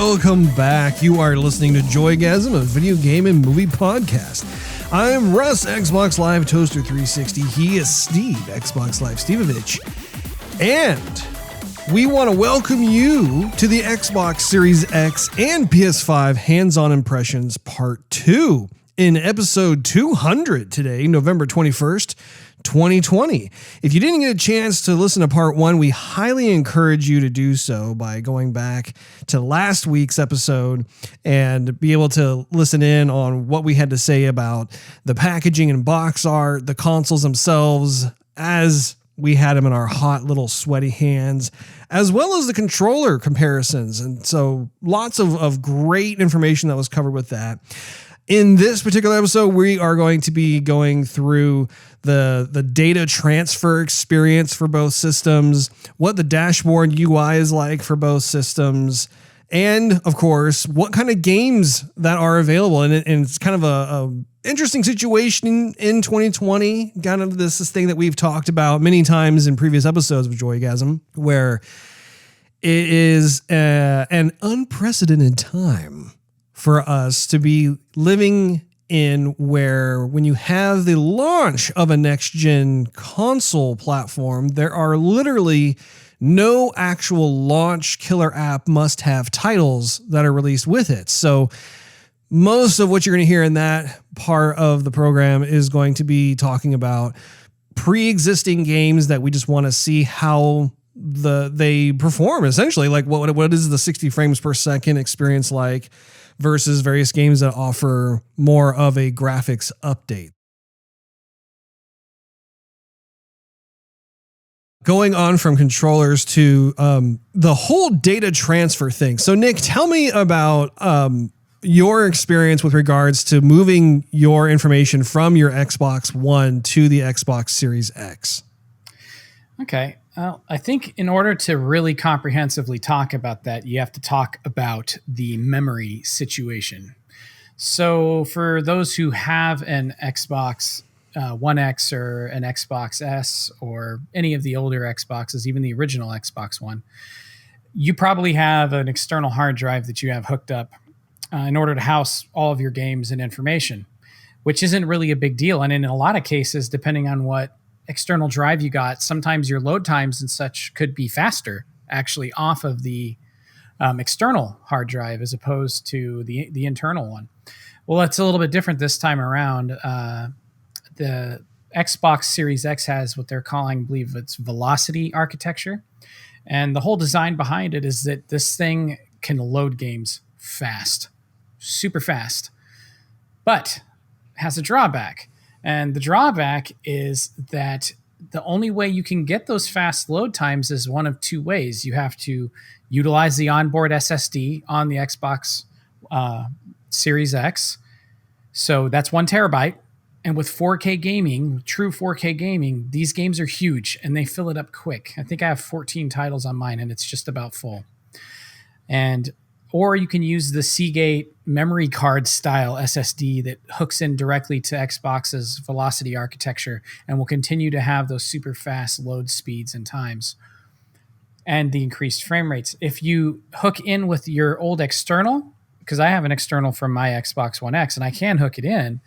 welcome back. You are listening to Joygasm, a video game and movie podcast. I'm Russ, Xbox Live Toaster 360. He is Steve, Xbox Live Stevavitch. And we want to welcome you to the Xbox Series X and PS5 Hands-On Impressions Part 2 in episode 200 today, November 21st, 2020. If you didn't get a chance to listen to part 1, we highly encourage you to do so by going back to last week's episode and be able to listen in on what we had to say about the packaging and box art, the consoles themselves, as we had them in our hot little sweaty hands, as well as the controller comparisons. And so lots of great information that was covered with that. In this particular episode, we are going to be going through the data transfer experience for both systems, what the dashboard UI is like for both systems, and of course, what kind of games that are available. And it's kind of a interesting situation in 2020, kind of this thing that we've talked about many times in previous episodes of Joygasm, where it is an unprecedented time for us to be living in, where when you have the launch of a next-gen console platform, there are literally no actual launch killer app must-have titles that are released with it. So most of what you're going to hear in that part of the program is going to be talking about pre-existing games that we just want to see how they perform, essentially. Like what is the 60 frames per second experience like versus various games that offer more of a graphics update. Going on from controllers to the whole data transfer thing. So Nick, tell me about your experience with regards to moving your information from your Xbox One to the Xbox Series X. Okay. Well, I think in order to really comprehensively talk about that, you have to talk about the memory situation. So for those who have an Xbox One X or an Xbox S or any of the older Xboxes, even the original Xbox One, you probably have an external hard drive that you have hooked up in order to house all of your games and information, which isn't really a big deal. And in a lot of cases, depending on what external drive you got, sometimes your load times and such could be faster actually off of the external hard drive as opposed to the internal one. Well, it's a little bit different this time around. The Xbox Series X has what they're calling, I believe it's velocity architecture. And the whole design behind it is that this thing can load games fast, super fast, but has a drawback. And the drawback is that the only way you can get those fast load times is one of two ways. You have to utilize the onboard SSD on the Xbox Series X. So that's 1 terabyte. And with 4K gaming, true 4K gaming, these games are huge and they fill it up quick. I think I have 14 titles on mine and it's just about full. Or you can use the Seagate memory card style SSD that hooks in directly to Xbox's velocity architecture and will continue to have those super fast load speeds and times and the increased frame rates. If you hook in with your old external, because I have an external from my Xbox One X and I can hook it in,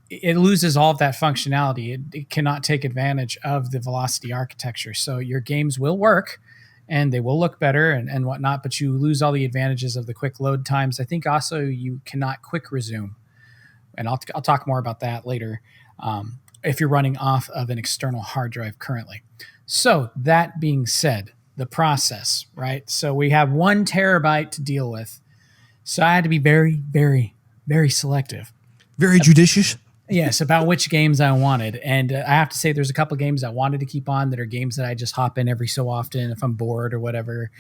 it loses all of that functionality. It cannot take advantage of the velocity architecture. So your games will work and they will look better and whatnot, but you lose all the advantages of the quick load times. I think also you cannot quick resume, and I'll talk more about that later, if you're running off of an external hard drive currently. So that being said, the process, right? So we have 1 terabyte to deal with. So I had to be very, very, very selective. Very judicious. Yes, about which games I wanted. And I have to say there's a couple of games I wanted to keep on that are games that I just hop in every so often if I'm bored or whatever,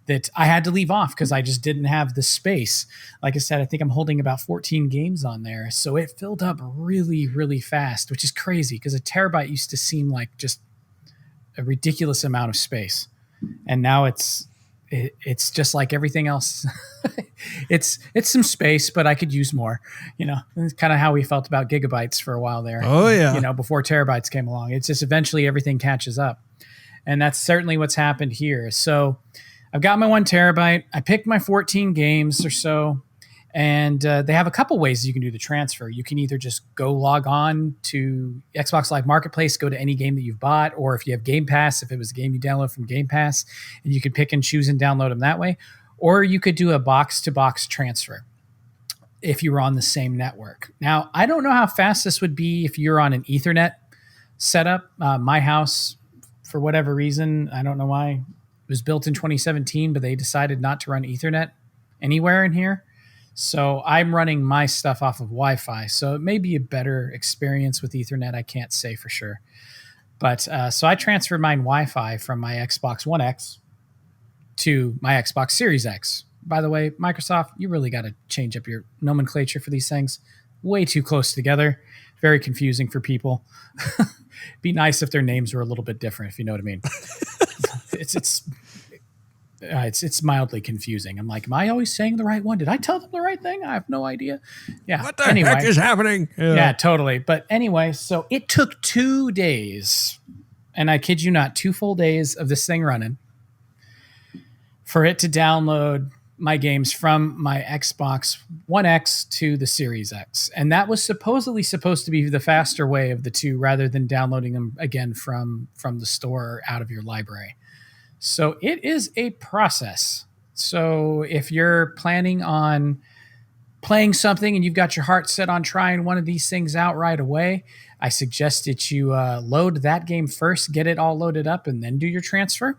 that I had to leave off because I just didn't have the space. Like I said, I think I'm holding about 14 games on there. So it filled up really, really fast, which is crazy because a terabyte used to seem like just a ridiculous amount of space. And now it's just like everything else. it's some space, but I could use more. It's kind of how we felt about gigabytes for a while there. Oh yeah. Before terabytes came along, it's just eventually everything catches up, and that's certainly what's happened here. So I've got my 1 TB. I picked my 14 games or so, and they have a couple ways you can do the transfer. You can either just go log on to Xbox Live Marketplace, go to any game that you've bought, or if you have Game Pass, if it was a game you download from Game Pass, and you could pick and choose and download them that way. Or you could do a box-to-box transfer if you were on the same network. Now, I don't know how fast this would be if you're on an Ethernet setup. My house, for whatever reason, I don't know why, it was built in 2017, but they decided not to run Ethernet anywhere in here. So I'm running my stuff off of Wi-Fi. So it may be a better experience with Ethernet. I can't say for sure. But so I transferred mine Wi-Fi from my Xbox One X to my Xbox Series X. By the way, Microsoft, you really got to change up your nomenclature for these things. Way too close together. Very confusing for people. Be nice if their names were a little bit different, if you know what I mean. It's mildly confusing. I'm like, am I always saying the right one? Did I tell them the right thing? I have no idea. Yeah. What the heck is happening? Yeah, totally. But anyway, so it took 2 days, and I kid you not, 2 full days of this thing running for it to download my games from my Xbox One X to the Series X. And that was supposedly supposed to be the faster way of the two, rather than downloading them again from the store or out of your library. So it is a process. So if you're planning on playing something and you've got your heart set on trying one of these things out right away, I suggest that you load that game first, get it all loaded up, and then do your transfer.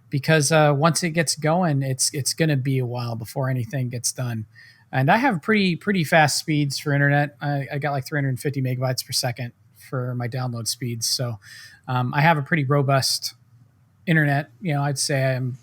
Because once it gets going, it's going to be a while before anything gets done. And I have pretty fast speeds for internet. I got like 350 megabytes per second for my download speeds. So I have a pretty robust internet. I'd say I'm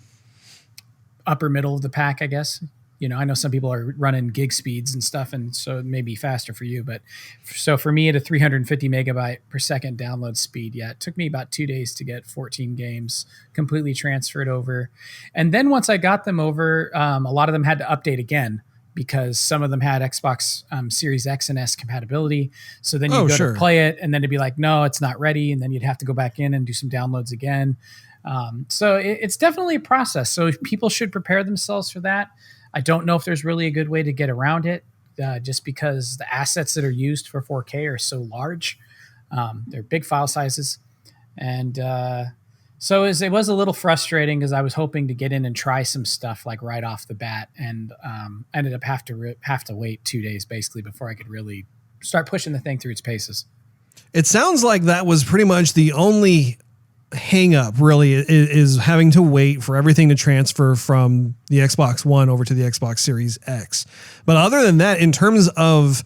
upper middle of the pack, I guess. I know some people are running gig speeds and stuff, and so it may be faster for you. But so for me, at a 350 megabyte per second download speed, it took me about 2 days to get 14 games completely transferred over. And then once I got them over, a lot of them had to update again because some of them had Xbox Series X and S compatibility. So then you go to play it, and then it'd be like, no, it's not ready. And then you'd have to go back in and do some downloads again. So it's definitely a process. So people should prepare themselves for that. I don't know if there's really a good way to get around it, just because the assets that are used for 4K are so large. They're big file sizes. And so it was a little frustrating because I was hoping to get in and try some stuff like right off the bat, and ended up have to wait 2 days basically before I could really start pushing the thing through its paces. It sounds like that was pretty much the only hang up, really, is having to wait for everything to transfer from the Xbox One over to the Xbox Series X. But other than that, in terms of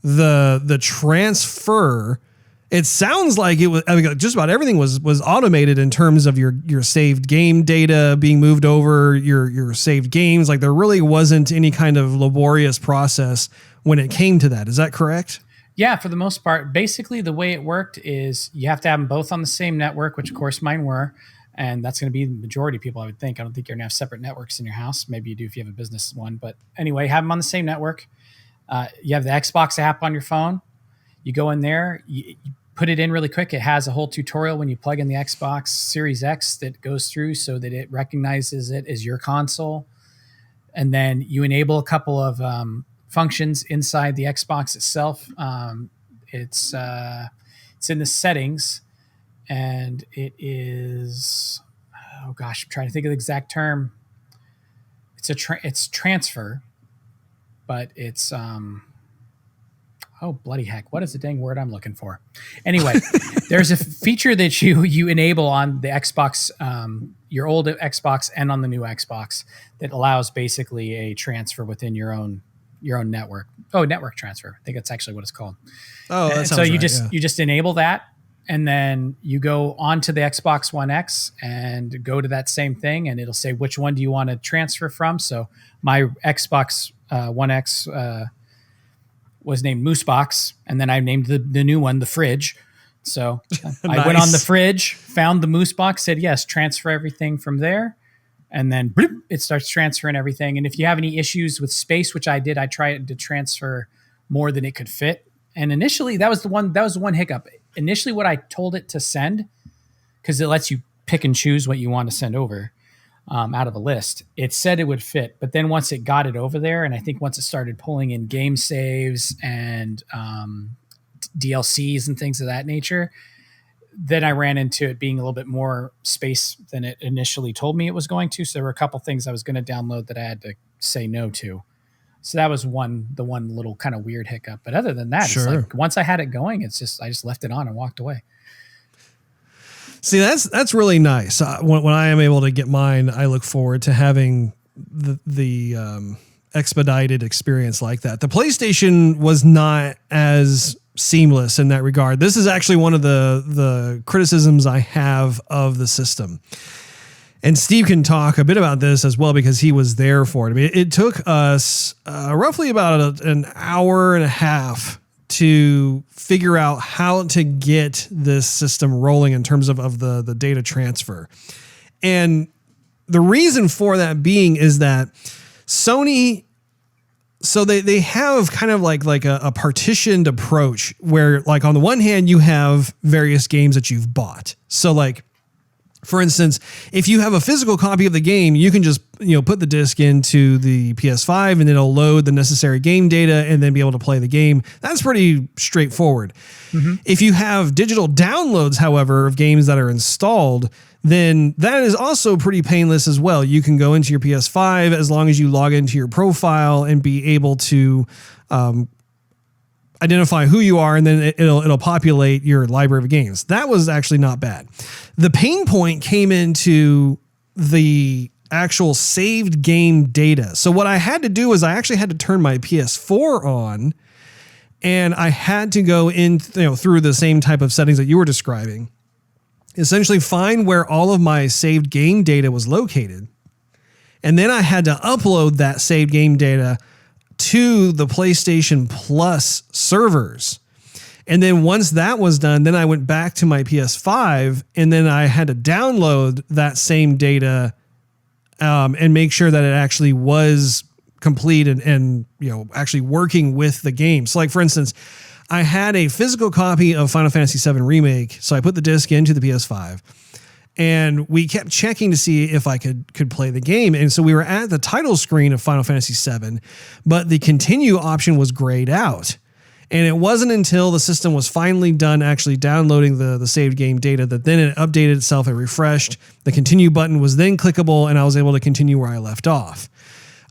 the transfer, it sounds like it was, just about everything was automated in terms of your saved game data being moved over, your saved games. Like there really wasn't any kind of laborious process when it came to that. Is that correct? Yeah, for the most part. Basically, the way it worked is you have to have them both on the same network, which of course mine were. And that's going to be the majority of people, I would think. I don't think you're going to have separate networks in your house. Maybe you do if you have a business one. But anyway, have them on the same network. You have the Xbox app on your phone. You go in there, you put it in really quick. It has a whole tutorial when you plug in the Xbox Series X that goes through so that it recognizes it as your console. And then you enable a couple of functions inside the Xbox itself. It's in the settings, and it is, oh gosh, I'm trying to think of the exact term. It's transfer, but it's oh bloody heck, what is the dang word I'm looking for? Anyway, there's a feature that you enable on the Xbox, your old Xbox and on the new Xbox, that allows basically a transfer within your own network. Oh, network transfer. I think that's actually what it's called. Oh, that sounds so you right, you just enable that, and then you go onto the Xbox One X and go to that same thing, and it'll say which one do you want to transfer from. So my Xbox One X was named Moosebox, and then I named the new one the Fridge. So I went on the Fridge, found the Moosebox, said yes, transfer everything from there. And then bloop, it starts transferring everything. And if you have any issues with space, which I did, I tried to transfer more than it could fit. And initially, that was the one hiccup. Initially, what I told it to send, because it lets you pick and choose what you want to send over. out of the list. It said it would fit, but then once it got it over there, and I think once it started pulling in game saves and DLCs and things of that nature, then I ran into it being a little bit more space than it initially told me it was going to. So there were a couple things I was going to download that I had to say no to. So that was the one little kind of weird hiccup. But other than that, It's like once I had it going, I just left it on and walked away. See, that's really nice. When I am able to get mine, I look forward to having the expedited experience like that. The PlayStation was not as seamless in that regard. This is actually one of the criticisms I have of the system. And Steve can talk a bit about this as well because he was there for it. I mean, it took us roughly about an hour and a half to figure out how to get this system rolling in terms of the data transfer. And the reason for that being is that Sony, so they have kind of like a partitioned approach where, like, on the one hand, you have various games that you've bought. So, like, for instance, if you have a physical copy of the game, you can just, put the disc into the PS5 and it'll load the necessary game data and then be able to play the game. That's pretty straightforward. Mm-hmm. If you have digital downloads, however, of games that are installed, then that is also pretty painless as well. You can go into your PS5 as long as you log into your profile and be able to identify who you are, and then it'll populate your library of games. That was actually not bad. The pain point came into the actual saved game data. So what I had to do was I actually had to turn my PS4 on, and I had to go in through the same type of settings that you were describing. Essentially find where all of my saved game data was located. And then I had to upload that saved game data to the PlayStation Plus servers. And then once that was done, then I went back to my PS5 and then I had to download that same data and make sure that it actually was complete and actually working with the game. So, like, for instance, I had a physical copy of Final Fantasy VII Remake, so I put the disc into the PS5. And we kept checking to see if I could play the game. And so we were at the title screen of Final Fantasy VII, but the continue option was grayed out. And it wasn't until the system was finally done actually downloading the saved game data that then it updated itself, it refreshed. The continue button was then clickable, and I was able to continue where I left off.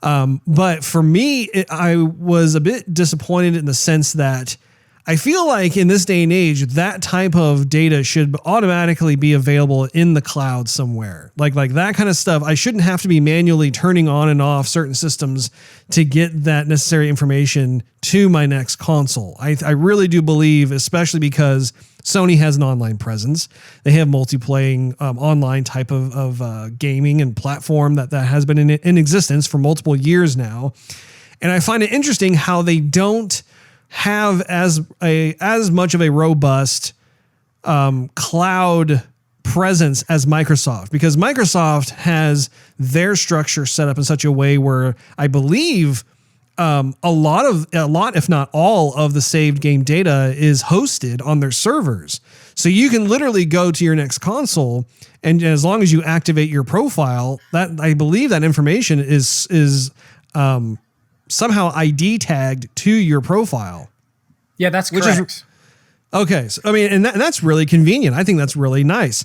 But for me, I was a bit disappointed in the sense that I feel like in this day and age, that type of data should automatically be available in the cloud somewhere. Like that kind of stuff. I shouldn't have to be manually turning on and off certain systems to get that necessary information to my next console. I really do believe, especially because Sony has an online presence. They have multiplayer online type of gaming and platform that has been in existence for multiple years now. And I find it interesting how they don't have as much of a robust cloud presence as Microsoft, because Microsoft has their structure set up in such a way where I believe a lot, if not all, of the saved game data is hosted on their servers. So you can literally go to your next console, and as long as you activate your profile, that I believe that information is somehow ID tagged to your profile. Yeah, that's correct. Okay. So, I mean, and that's really convenient. I think that's really nice.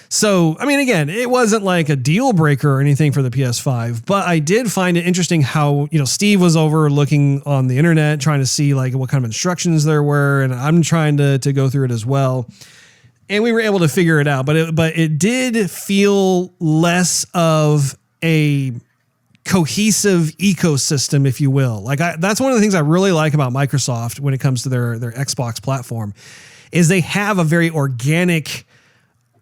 So, I mean, again, it wasn't like a deal breaker or anything for the PS5, but I did find it interesting how, Steve was over looking on the internet, trying to see like what kind of instructions there were. And I'm trying to go through it as well. And we were able to figure it out, but it did feel less of a cohesive ecosystem, if you will. Like that's one of the things I really like about Microsoft when it comes to their Xbox platform, is they have a very organic,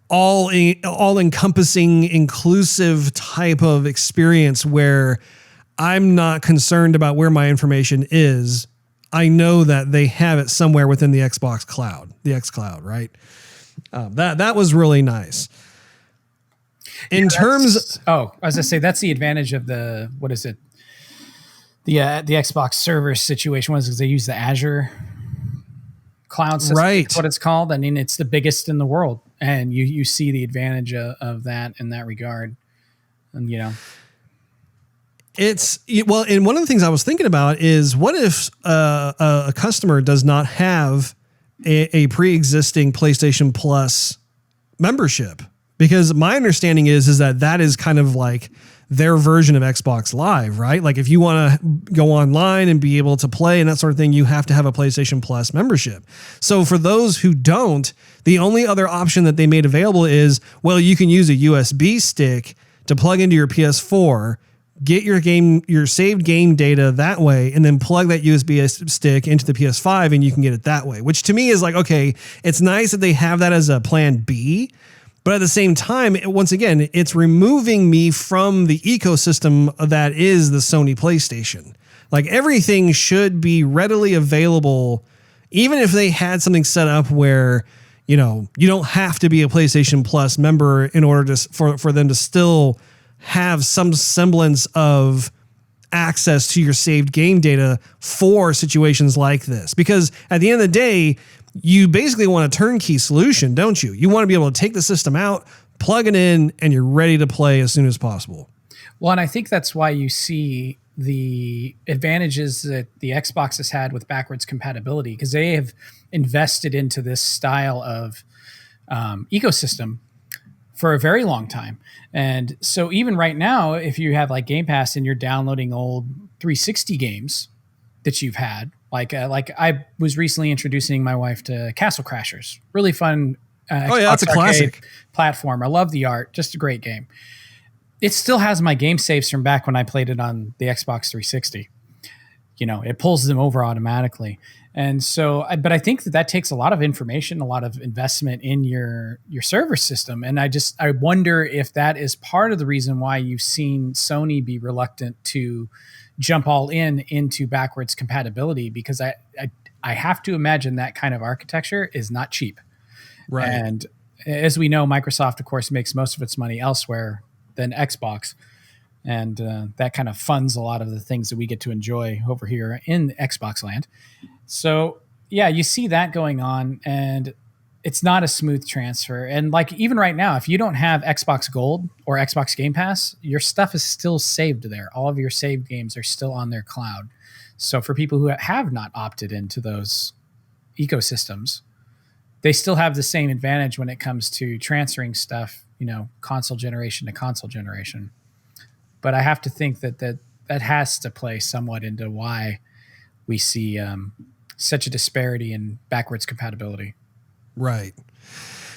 all encompassing, inclusive type of experience where I'm not concerned about where my information is. I know that they have it somewhere within the Xbox cloud, the xCloud, right? That was really nice. In terms, as I say, that's the advantage of the Xbox server situation was because they use the Azure cloud system, right? That's what it's called. I mean, it's the biggest in the world, and you see the advantage of that in that regard. And, Well, and one of the things I was thinking about is what if a customer does not have a pre-existing PlayStation Plus membership? Because my understanding is that is kind of like their version of Xbox Live, right? Like if you want to go online and be able to play and that sort of thing, you have to have a PlayStation Plus membership. So for those who don't, the only other option that they made available is, well, you can use a USB stick to plug into your PS4, get your saved game data that way, and then plug that USB stick into the PS5 and you can get it that way, which to me is like, okay, it's nice that they have that as a plan B, but at the same time, once again, it's removing me from the ecosystem that is the Sony PlayStation. Like everything should be readily available, even if they had something set up where, you don't have to be a PlayStation Plus member in order for them to still have some semblance of access to your saved game data for situations like this. Because at the end of the day, you basically want a turnkey solution, don't you? You want to be able to take the system out, plug it in, and you're ready to play as soon as possible. Well, and I think that's why you see the advantages that the Xbox has had with backwards compatibility, because they have invested into this style of ecosystem for a very long time. And so even right now, if you have like Game Pass and you're downloading old 360 games that you've had, like I was recently introducing my wife to Castle Crashers, really fun. That's a classic platform. I love the art, just a great game. It still has my game saves from back when I played it on the Xbox 360. It pulls them over automatically. And so, but I think that takes a lot of information, a lot of investment in your server system. And I wonder if that is part of the reason why you've seen Sony be reluctant to jump all into backwards compatibility, because I have to imagine that kind of architecture is not cheap. Right. And as we know, Microsoft, of course, makes most of its money elsewhere than Xbox. And that kind of funds a lot of the things that we get to enjoy over here in Xbox land. So, yeah, you see that going on, and it's not a smooth transfer. And like even right now, if you don't have Xbox Gold or Xbox Game Pass, your stuff is still saved there. All of your saved games are still on their cloud. So for people who have not opted into those ecosystems, they still have the same advantage when it comes to transferring stuff, console generation to console generation. But I have to think that has to play somewhat into why we see such a disparity in backwards compatibility. Right.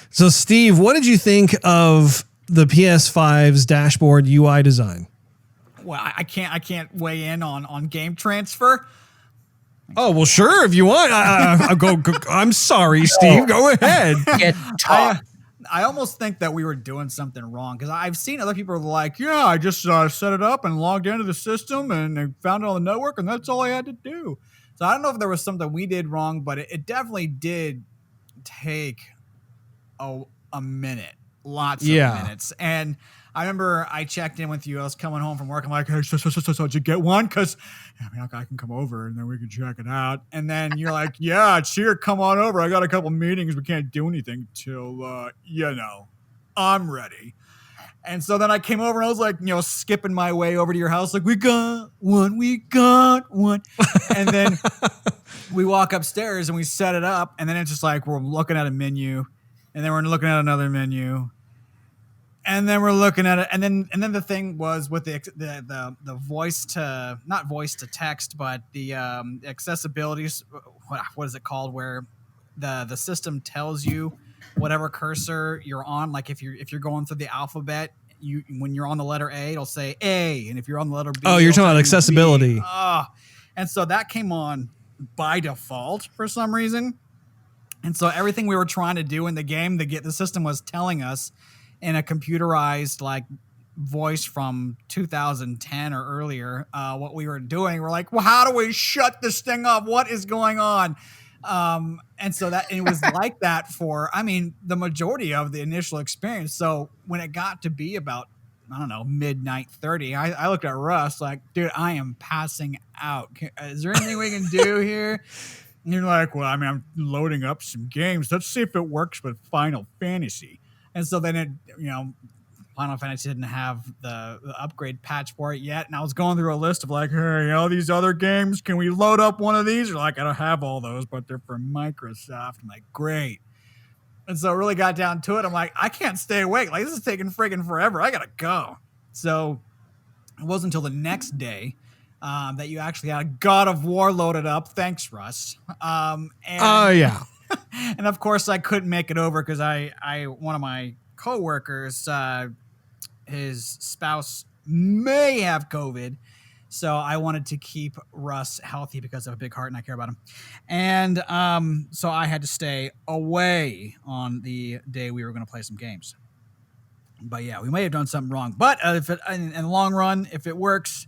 So, Steve, what did you think of the PS5's dashboard UI design? Well, I can't weigh in on game transfer. Oh, well, sure, if you want. I'm sorry, Steve. Go ahead. I almost think that we were doing something wrong, because I've seen other people like, yeah, I just set it up and logged into the system and I found it on the network and that's all I had to do. So I don't know if there was something we did wrong, but it definitely did take a minute, lots of minutes. And I remember I checked in with you. I was coming home from work. I'm like, hey, so did you get one? Because I can come over and then we can check it out. And then you're like, yeah, it's here. Come on over. I got a couple meetings. We can't do anything till, I'm ready. And so then I came over and I was like, skipping my way over to your house. Like, we got one. And then we walk upstairs and we set it up. And then it's just like, we're looking at a menu and then we're looking at another menu. And then we're looking at it. And then the thing was with the voice to, not voice to text, but the accessibility, what is it called? Where the system tells you whatever cursor you're on. Like if you're going through the alphabet, when you're on the letter A, it'll say A. And if you're on the letter B, you're talking about accessibility. And so that came on by default for some reason. And so everything we were trying to do in the game, the system was telling us in a computerized like voice from 2010 or earlier, what we were doing. We're like, well, how do we shut this thing off? What is going on? And so it was like that for, the majority of the initial experience. So when it got to be about, midnight 30, I looked at Russ like, dude, I am passing out. Is there anything we can do here? And you're like, well, I'm loading up some games. Let's see if it works with Final Fantasy. And so then Final Fantasy didn't have the upgrade patch for it yet. And I was going through a list of like, hey, all these other games, can we load up one of these? Or like, I don't have all those, but they're from Microsoft. I'm like, great. And so it really got down to it. I'm like, I can't stay awake. Like, this is taking friggin' forever. I got to go. So it wasn't until the next day that you actually had God of War loaded up. Thanks, Russ. Yeah. And of course, I couldn't make it over because one of my coworkers, his spouse may have COVID. So I wanted to keep Russ healthy because I have a big heart and I care about him. And so I had to stay away on the day we were going to play some games. But yeah, we may have done something wrong. But if it, in the long run, if it works,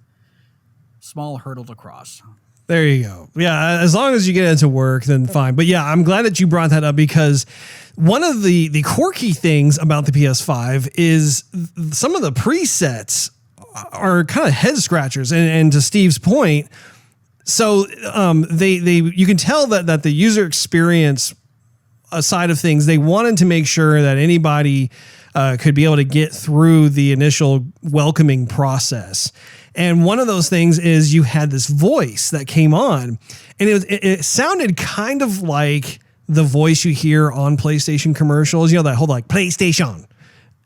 small hurdle to cross. There you go. Yeah, as long as you get it to work, then fine. But yeah, I'm glad that you brought that up because one of the quirky things about the PS5 is some of the presets are kind of head scratchers. And to Steve's point, so you can tell that the user experience side of things, they wanted to make sure that anybody could be able to get through the initial welcoming process. And one of those things is you had this voice that came on, and it sounded kind of like the voice you hear on PlayStation commercials, that whole like PlayStation.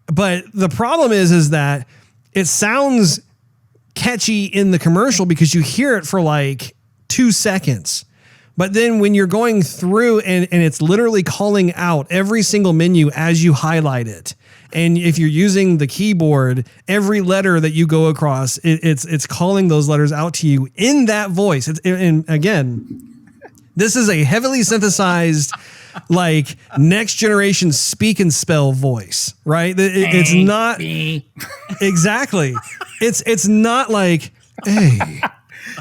But the problem is that it sounds catchy in the commercial because you hear it for like 2 seconds. But then when you're going through and it's literally calling out every single menu as you highlight it. And if you're using the keyboard, every letter that you go across, it's calling those letters out to you in that voice. And again, this is a heavily synthesized, like next generation speak and spell voice, right? It's not exactly. It's not like A,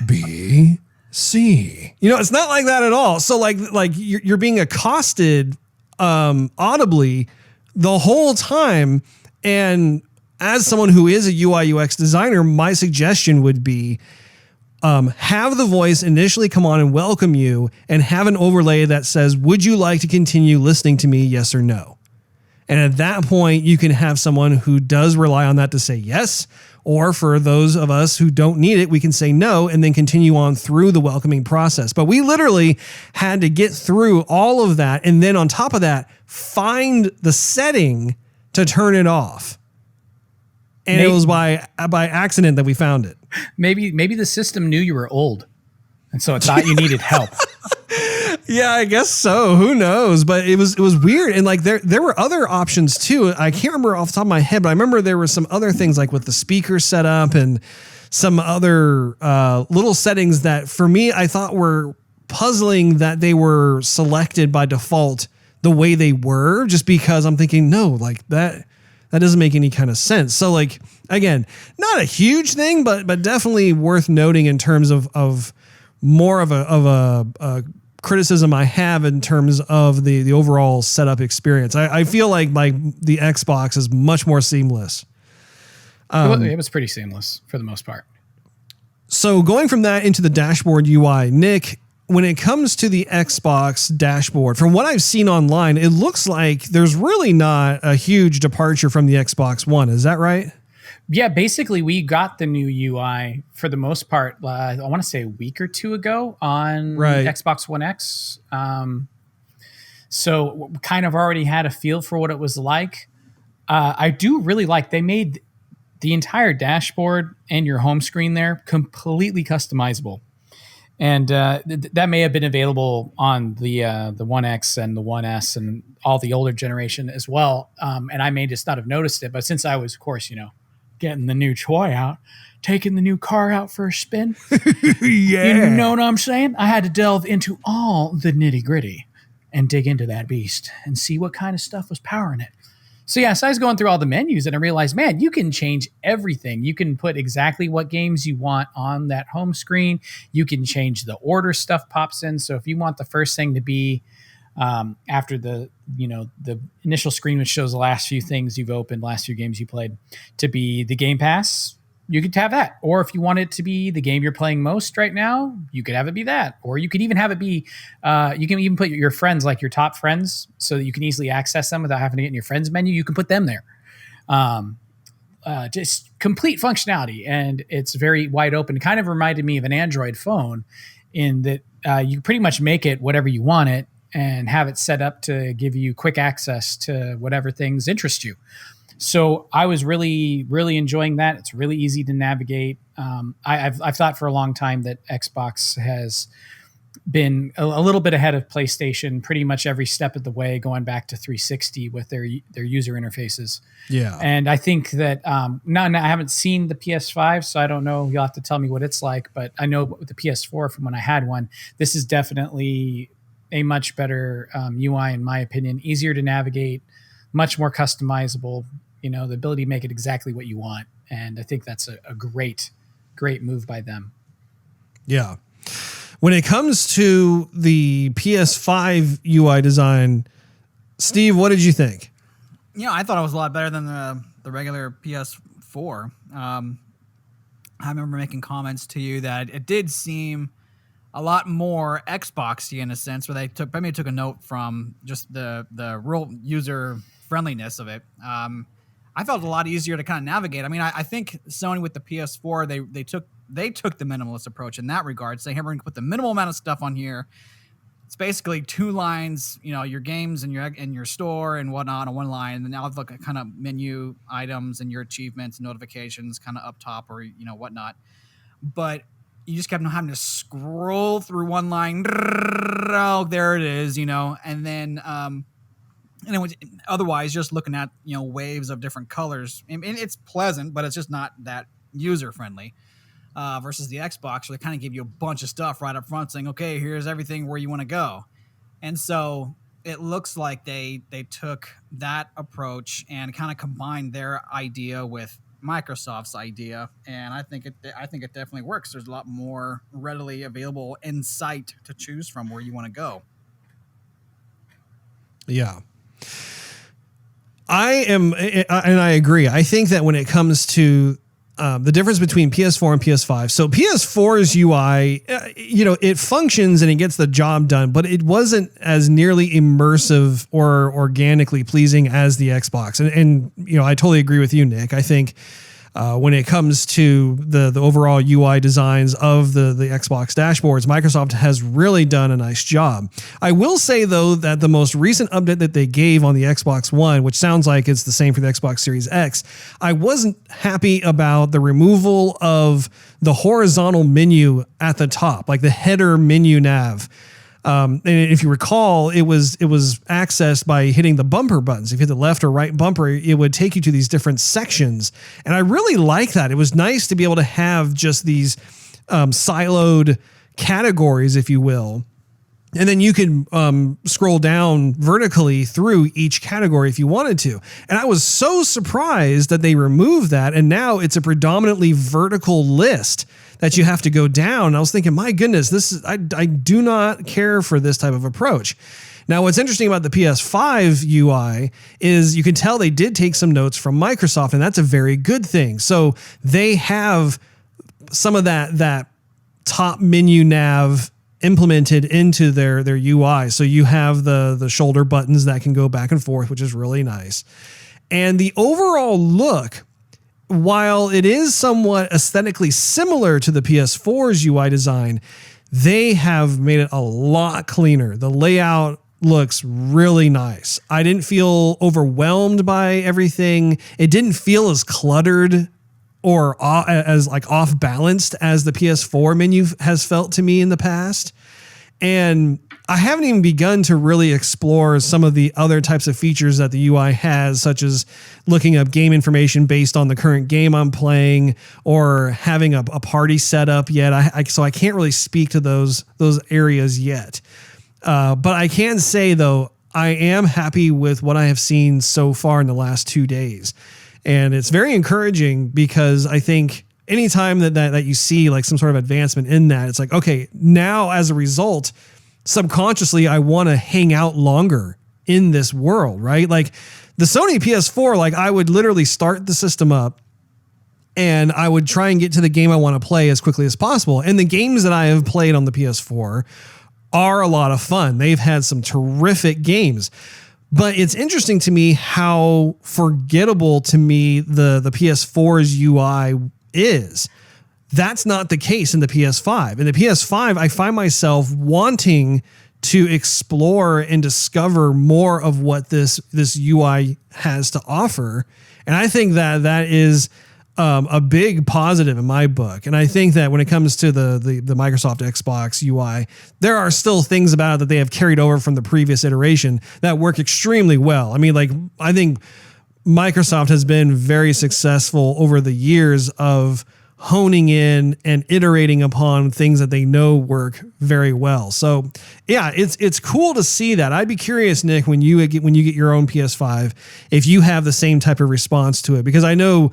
B, C. It's not like that at all. So like you're being accosted audibly the whole time. And as someone who is a UI UX designer, my suggestion would be have the voice initially come on and welcome you and have an overlay that says, would you like to continue listening to me? Yes or no. And at that point, you can have someone who does rely on that to say yes. Or for those of us who don't need it, we can say no and then continue on through the welcoming process. But we literally had to get through all of that. And then on top of that, find the setting to turn it off. And it was by accident that we found it. Maybe the system knew you were old, and so it thought you needed help. Yeah, I guess so. Who knows? But it was weird. And like there were other options too. I can't remember off the top of my head, but I remember there were some other things like with the speaker setup and some other little settings that for me, I thought were puzzling that they were selected by default the way they were, just because I'm thinking, no, like that doesn't make any kind of sense. So like, again, not a huge thing, but definitely worth noting in terms of more of a criticism I have in terms of the overall setup experience. I feel like the Xbox is much more seamless. It was pretty seamless for the most part. So going from that into the dashboard UI, Nick, when it comes to the Xbox dashboard, from what I've seen online, it looks like there's really not a huge departure from the Xbox One. Is that right? Yeah, basically we got the new UI for the most part, I want to say a week or two ago on Xbox One X. So kind of already had a feel for what it was like. I do really like, they made the entire dashboard and your home screen there completely customizable. And that may have been available on the One X and the One S and all the older generation as well. And I may just not have noticed it. But since I was, of course, getting the new toy out, taking the new car out for a spin. Yeah. You know what I'm saying? I had to delve into all the nitty gritty and dig into that beast and see what kind of stuff was powering it. So yeah, so I was going through all the menus and I realized, man, you can change everything. You can put exactly what games you want on that home screen. You can change the order stuff pops in. So if you want the first thing to be after the initial screen, which shows the last few things you've opened, last few games you played, to be the Game Pass, you could have that. Or if you want it to be the game you're playing most right now, you could have it be that. Or you could even have it be, you can even put your friends, like your top friends, so that you can easily access them without having to get in your friends menu. You can put them there. just complete functionality, and it's very wide open. It kind of reminded me of an Android phone in that you pretty much make it whatever you want it and have it set up to give you quick access to whatever things interest you. So I was really, really enjoying that. It's really easy to navigate. I've thought for a long time that Xbox has been a little bit ahead of PlayStation pretty much every step of the way, going back to 360 with their user interfaces. Yeah. And I think that now I haven't seen the PS5, so I don't know. You'll have to tell me what it's like. But I know with the PS4 from when I had one, this is definitely a much better UI, in my opinion. Easier to navigate, much more customizable. The ability to make it exactly what you want. And I think that's a great move by them. Yeah. When it comes to the PS5 UI design, Steve, what did you think? I thought it was a lot better than the regular PS4. I remember making comments to you that it did seem a lot more Xboxy in a sense, where they took a note from just the real user friendliness of it. I felt a lot easier to kind of navigate. I mean, I think Sony with the PS4, they took the minimalist approach in that regard, saying, hey, we're going to put the minimal amount of stuff on here. It's basically 2 lines, your games and your store and whatnot on one line, and then now look at kind of menu items and your achievements and notifications kind of up top or whatnot. But you just kept having to scroll through one line. Oh, there it is, and then and it was otherwise just looking at waves of different colors, and it's pleasant, but it's just not that user friendly. Versus the Xbox, where they kind of give you a bunch of stuff right up front, saying, "Okay, here's everything where you want to go." And so it looks like they took that approach and kind of combined their idea with Microsoft's idea, and I think it definitely works. There's a lot more readily available insight to choose from where you want to go. Yeah. And I agree. I think that when it comes to the difference between PS4 and PS5, so PS4's UI, it functions and it gets the job done, but it wasn't as nearly immersive or organically pleasing as the Xbox. And I totally agree with you, Nick. I think when it comes to the overall UI designs of the Xbox dashboards, Microsoft has really done a nice job. I will say, though, that the most recent update that they gave on the Xbox One, which sounds like it's the same for the Xbox Series X, I wasn't happy about the removal of the horizontal menu at the top, like the header menu nav. And if you recall, it was accessed by hitting the bumper buttons. If you hit the left or right bumper, it would take you to these different sections. And I really like that. It was nice to be able to have just these siloed categories, if you will. And then you could scroll down vertically through each category if you wanted to. And I was so surprised that they removed that. And now it's a predominantly vertical list that you have to go down. And I was thinking, my goodness, I do not care for this type of approach. Now, what's interesting about the PS5 UI is you can tell they did take some notes from Microsoft, and that's a very good thing. So they have some of that top menu nav implemented into their UI. So you have the shoulder buttons that can go back and forth, which is really nice. And the overall look, while it is somewhat aesthetically similar to the PS4's UI design, they have made it a lot cleaner. The layout looks really nice. I didn't feel overwhelmed by everything. It didn't feel as cluttered or as like off balanced as the PS4 menu has felt to me in the past. And I haven't even begun to really explore some of the other types of features that the UI has, such as looking up game information based on the current game I'm playing or having a party set up yet. So I can't really speak to those areas yet. But I can say, though, I am happy with what I have seen so far in the last 2 days. And it's very encouraging because I think anytime that you see like some sort of advancement in that, it's like, okay, now as a result, subconsciously, I want to hang out longer in this world, right? Like the Sony PS4, like I would literally start the system up and I would try and get to the game I want to play as quickly as possible. And the games that I have played on the PS4 are a lot of fun. They've had some terrific games. But it's interesting to me how forgettable to me the PS4's UI is. That's not the case in the PS5. In the PS5, I find myself wanting to explore and discover more of what this UI has to offer. And I think that is a big positive in my book. And I think that when it comes to the Microsoft Xbox UI, there are still things about it that they have carried over from the previous iteration that work extremely well. I mean, like, I think Microsoft has been very successful over the years of honing in and iterating upon things that they know work very well. So yeah, it's cool to see that. I'd be curious, Nick, when you get your own PS5, if you have the same type of response to it, because I know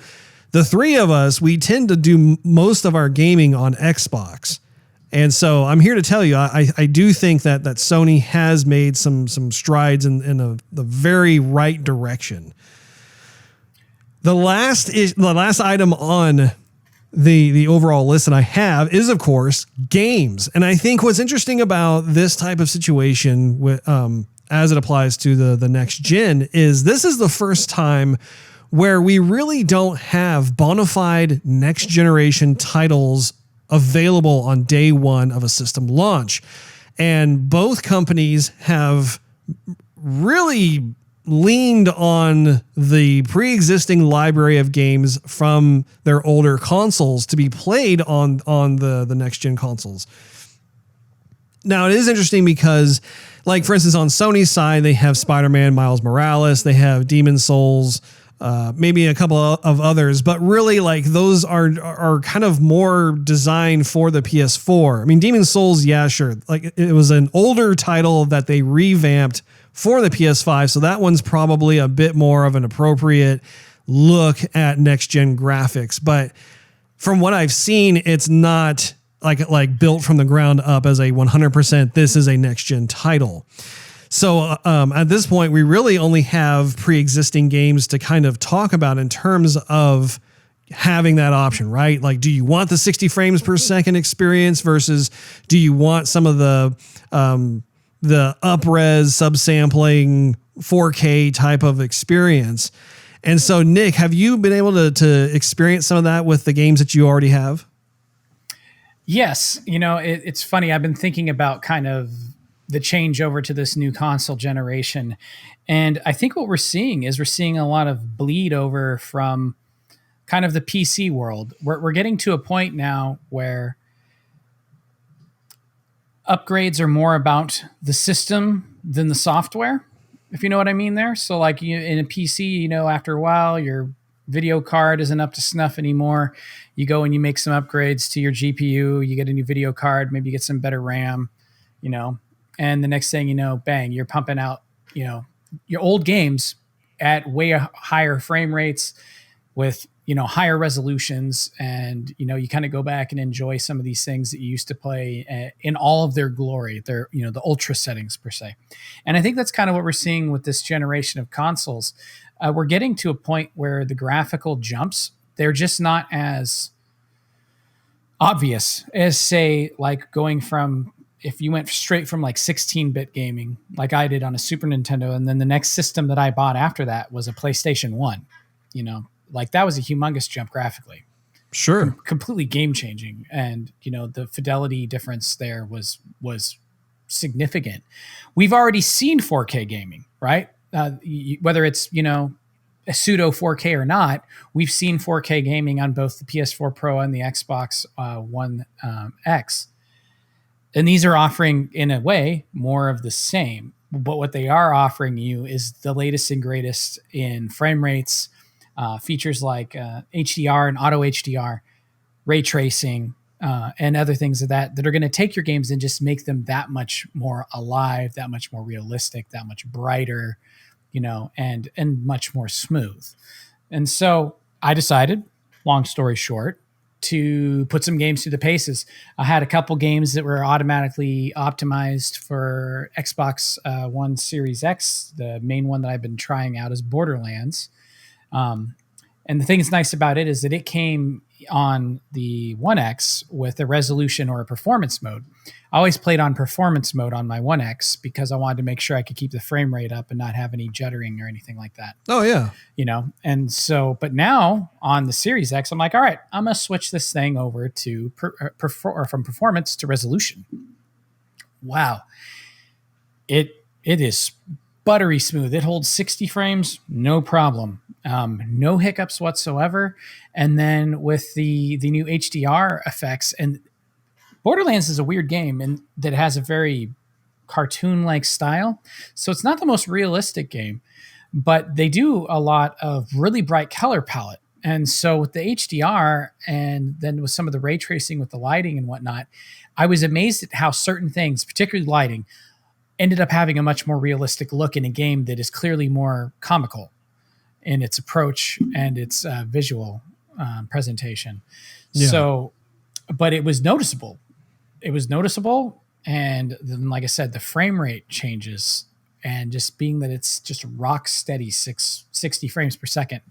the three of us, we tend to do most of our gaming on Xbox. And so I'm here to tell you, I do think that Sony has made some strides in the very right direction. The last item on the overall list that I have is, of course, games. And I think what's interesting about this type of situation with, as it applies to the next gen is this is the first time where we really don't have bona fide next generation titles available on day one of a system launch. And both companies have really leaned on the pre-existing library of games from their older consoles to be played on the next gen consoles. Now, it is interesting because, like, for instance, on Sony's side, they have Spider-Man, Miles Morales, they have Demon's Souls, maybe a couple of others, but really, like, those are kind of more designed for the PS4. I mean, Demon's Souls, yeah, sure. Like, it was an older title that they revamped for the PS5, so that one's probably a bit more of an appropriate look at next-gen graphics. But from what I've seen, it's not like built from the ground up as a 100%, this is a next-gen title. So at this point, we really only have pre-existing games to kind of talk about in terms of having that option, right? Like, do you want the 60 frames per second experience versus do you want some of the up-res subsampling 4K type of experience? And so, Nick, have you been able to experience some of that with the games that you already have? Yes. You know, it's funny. I've been thinking about kind of the change over to this new console generation. And I think what we're seeing a lot of bleed over from kind of the PC world. We're getting to a point now where upgrades are more about the system than the software, if you know what I mean there. So like in a PC, you know, after a while, your video card isn't up to snuff anymore. You go and you make some upgrades to your GPU, you get a new video card, maybe you get some better RAM, you know, and the next thing you know, bang, you're pumping out, you know, your old games at way higher frame rates with, you know, higher resolutions. And, you know, you kind of go back and enjoy some of these things that you used to play in all of their glory, their, you know, the ultra settings per se. And I think that's kind of what we're seeing with this generation of consoles. We're getting to a point where the graphical jumps, they're just not as obvious as, say, like going from, if you went straight from like 16-bit gaming, like I did on a Super Nintendo, and then the next system that I bought after that was a PlayStation 1, you know, like that was a humongous jump graphically. Sure. Completely game changing. And, you know, the fidelity difference there was significant. We've already seen 4K gaming, right? Whether it's, you know, a pseudo 4K or not, we've seen 4K gaming on both the PS4 Pro and the Xbox One X. And these are offering, in a way, more of the same. But what they are offering you is the latest and greatest in frame rates, features like HDR and auto HDR, ray tracing, and other things of that are going to take your games and just make them that much more alive, that much more realistic, that much brighter, you know, and much more smooth. And so I decided, long story short, to put some games through the paces. I had a couple games that were automatically optimized for Xbox One Series X. The main one that I've been trying out is Borderlands. And the thing that's nice about it is that it came on the One X with a resolution or a performance mode. I always played on performance mode on my One X because I wanted to make sure I could keep the frame rate up and not have any juddering or anything like that. Oh yeah. And so, but now on the Series X, I'm like, all right, I'm going to switch this thing over to from performance to resolution. Wow. It is buttery smooth. It holds 60 frames, no problem. No hiccups whatsoever. And then with the new HDR effects, and Borderlands is a weird game and that has a very cartoon-like style. So it's not the most realistic game, but they do a lot of really bright color palette. And so with the HDR and then with some of the ray tracing with the lighting and whatnot, I was amazed at how certain things, particularly lighting, ended up having a much more realistic look in a game that is clearly more comical in its approach and its visual presentation. Yeah. So, but it was noticeable. And then, like I said, the frame rate changes, and just being that it's just rock steady 60 frames per second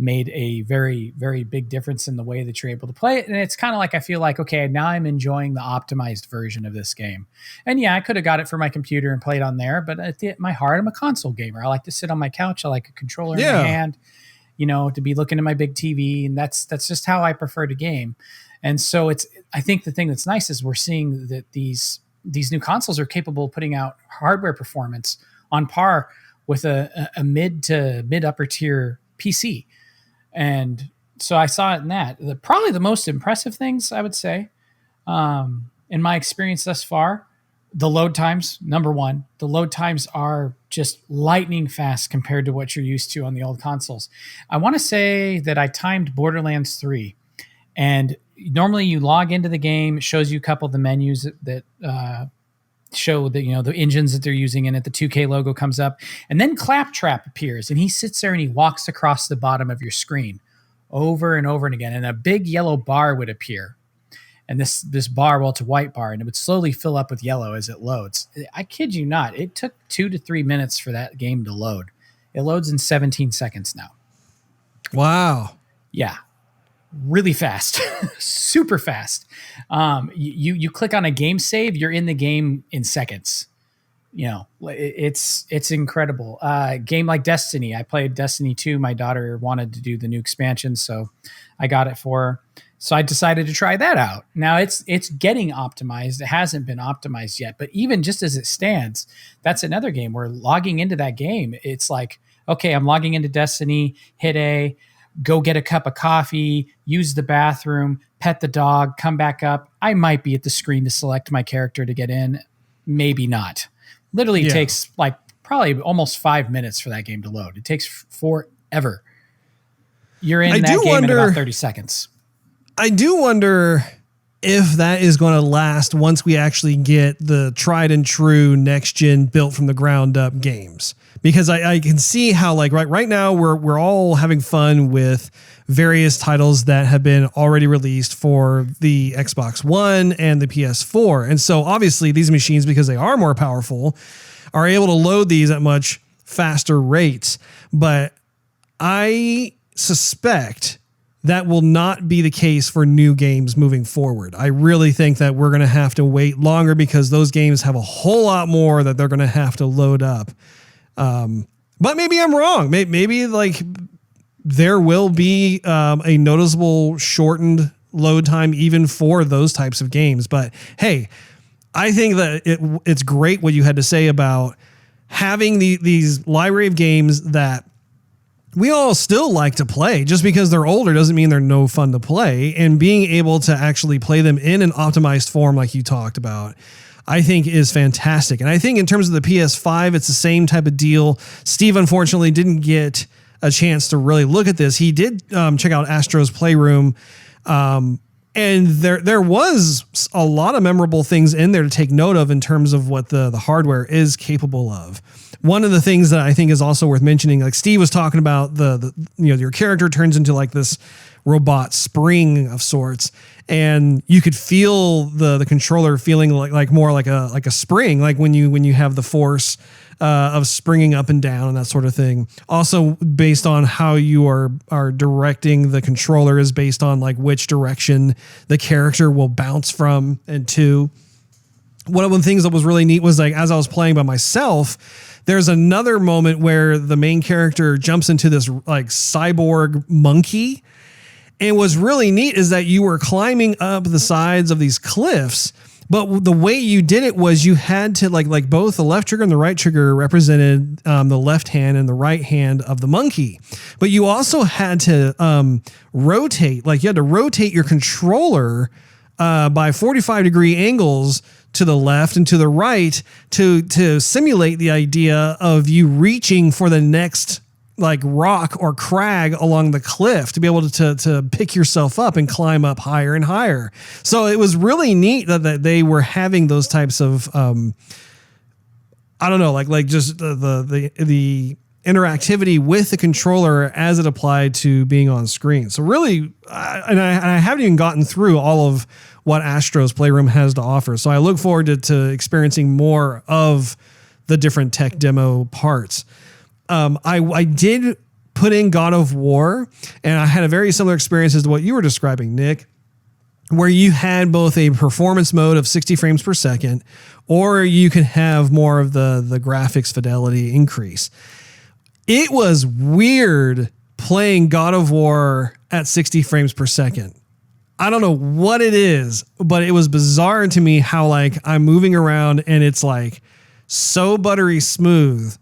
made a very, very big difference in the way that you're able to play it. And it's kind of like, I feel like, okay, now I'm enjoying the optimized version of this game. And yeah, I could have got it for my computer and played on there, but at my heart, I'm a console gamer. I like to sit on my couch. I like a controller in my hand, to be looking at my big TV. And that's just how I prefer to game. And so I think the thing that's nice is we're seeing that these new consoles are capable of putting out hardware performance on par with a mid to mid upper tier PC. And so I saw it in that. Probably the most impressive things, I would say, in my experience thus far, the load times, number one. The load times are just lightning fast compared to what you're used to on the old consoles. I want to say that I timed Borderlands 3, and normally you log into the game, it shows you a couple of the menus that show that, the engines that they're using in it. The 2K logo comes up, and then Claptrap appears, and he sits there and he walks across the bottom of your screen over and over and again, and a big yellow bar would appear. And this bar, well, it's a white bar, and it would slowly fill up with yellow as it loads. I kid you not, it took 2 to 3 minutes for that game to load. It loads in 17 seconds now. Wow. Yeah. Really fast, super fast. You click on a game save, you're in the game in seconds. It's incredible. Game like Destiny. I played Destiny 2. My daughter wanted to do the new expansion, so I got it for her. So I decided to try that out. Now it's getting optimized. It hasn't been optimized yet, but even just as it stands, that's another game where logging into that game, it's like, okay, I'm logging into Destiny, hit A, go get a cup of coffee, use the bathroom, pet the dog, come back up. I might be at the screen to select my character to get in. Maybe not. Literally it takes like probably almost 5 minutes for that game to load. It takes forever. You're in that game in about 30 seconds. I do wonder if that is going to last once we actually get the tried and true next gen built from the ground up games. Because I can see how, like, right now we're all having fun with various titles that have been already released for the Xbox One and the PS4. And so obviously these machines, because they are more powerful, are able to load these at much faster rates. But I suspect that will not be the case for new games moving forward. I really think that we're going to have to wait longer because those games have a whole lot more that they're going to have to load up. But maybe I'm wrong. Maybe like there will be a noticeable shortened load time even for those types of games. But hey, I think that it's great what you had to say about having these library of games that we all still like to play. Just because they're older doesn't mean they're no fun to play, and being able to actually play them in an optimized form like you talked about, I think is fantastic. And I think in terms of the PS5, it's the same type of deal. Steve, unfortunately, didn't get a chance to really look at this. He did check out Astro's Playroom, and there was a lot of memorable things in there to take note of in terms of what the hardware is capable of. One of the things that I think is also worth mentioning, like Steve was talking about, your character turns into like this robot spring of sorts, and you could feel the controller feeling like more like a spring, like when you have the force of springing up and down and that sort of thing. Also, based on how you are directing the controller is based on like which direction the character will bounce from and to. One of the things that was really neat was like, as I was playing by myself, there's another moment where the main character jumps into this like cyborg monkey. And what's really neat is that you were climbing up the sides of these cliffs, but the way you did it was you had to like both the left trigger and the right trigger represented the left hand and the right hand of the monkey. But you also had to rotate, like you had to rotate your controller by 45-degree angles to the left and to the right to simulate the idea of you reaching for the next like rock or crag along the cliff to be able to pick yourself up and climb up higher and higher. So it was really neat that they were having those types of, I don't know, like just the interactivity with the controller as it applied to being on screen. So really, I haven't even gotten through all of what Astro's Playroom has to offer. So I look forward to experiencing more of the different tech demo parts. I did put in God of War, and I had a very similar experience as to what you were describing, Nick, where you had both a performance mode of 60 frames per second, or you could have more of the graphics fidelity increase. It was weird playing God of War at 60 frames per second. I don't know what it is, but it was bizarre to me how like I'm moving around and it's like so buttery smooth.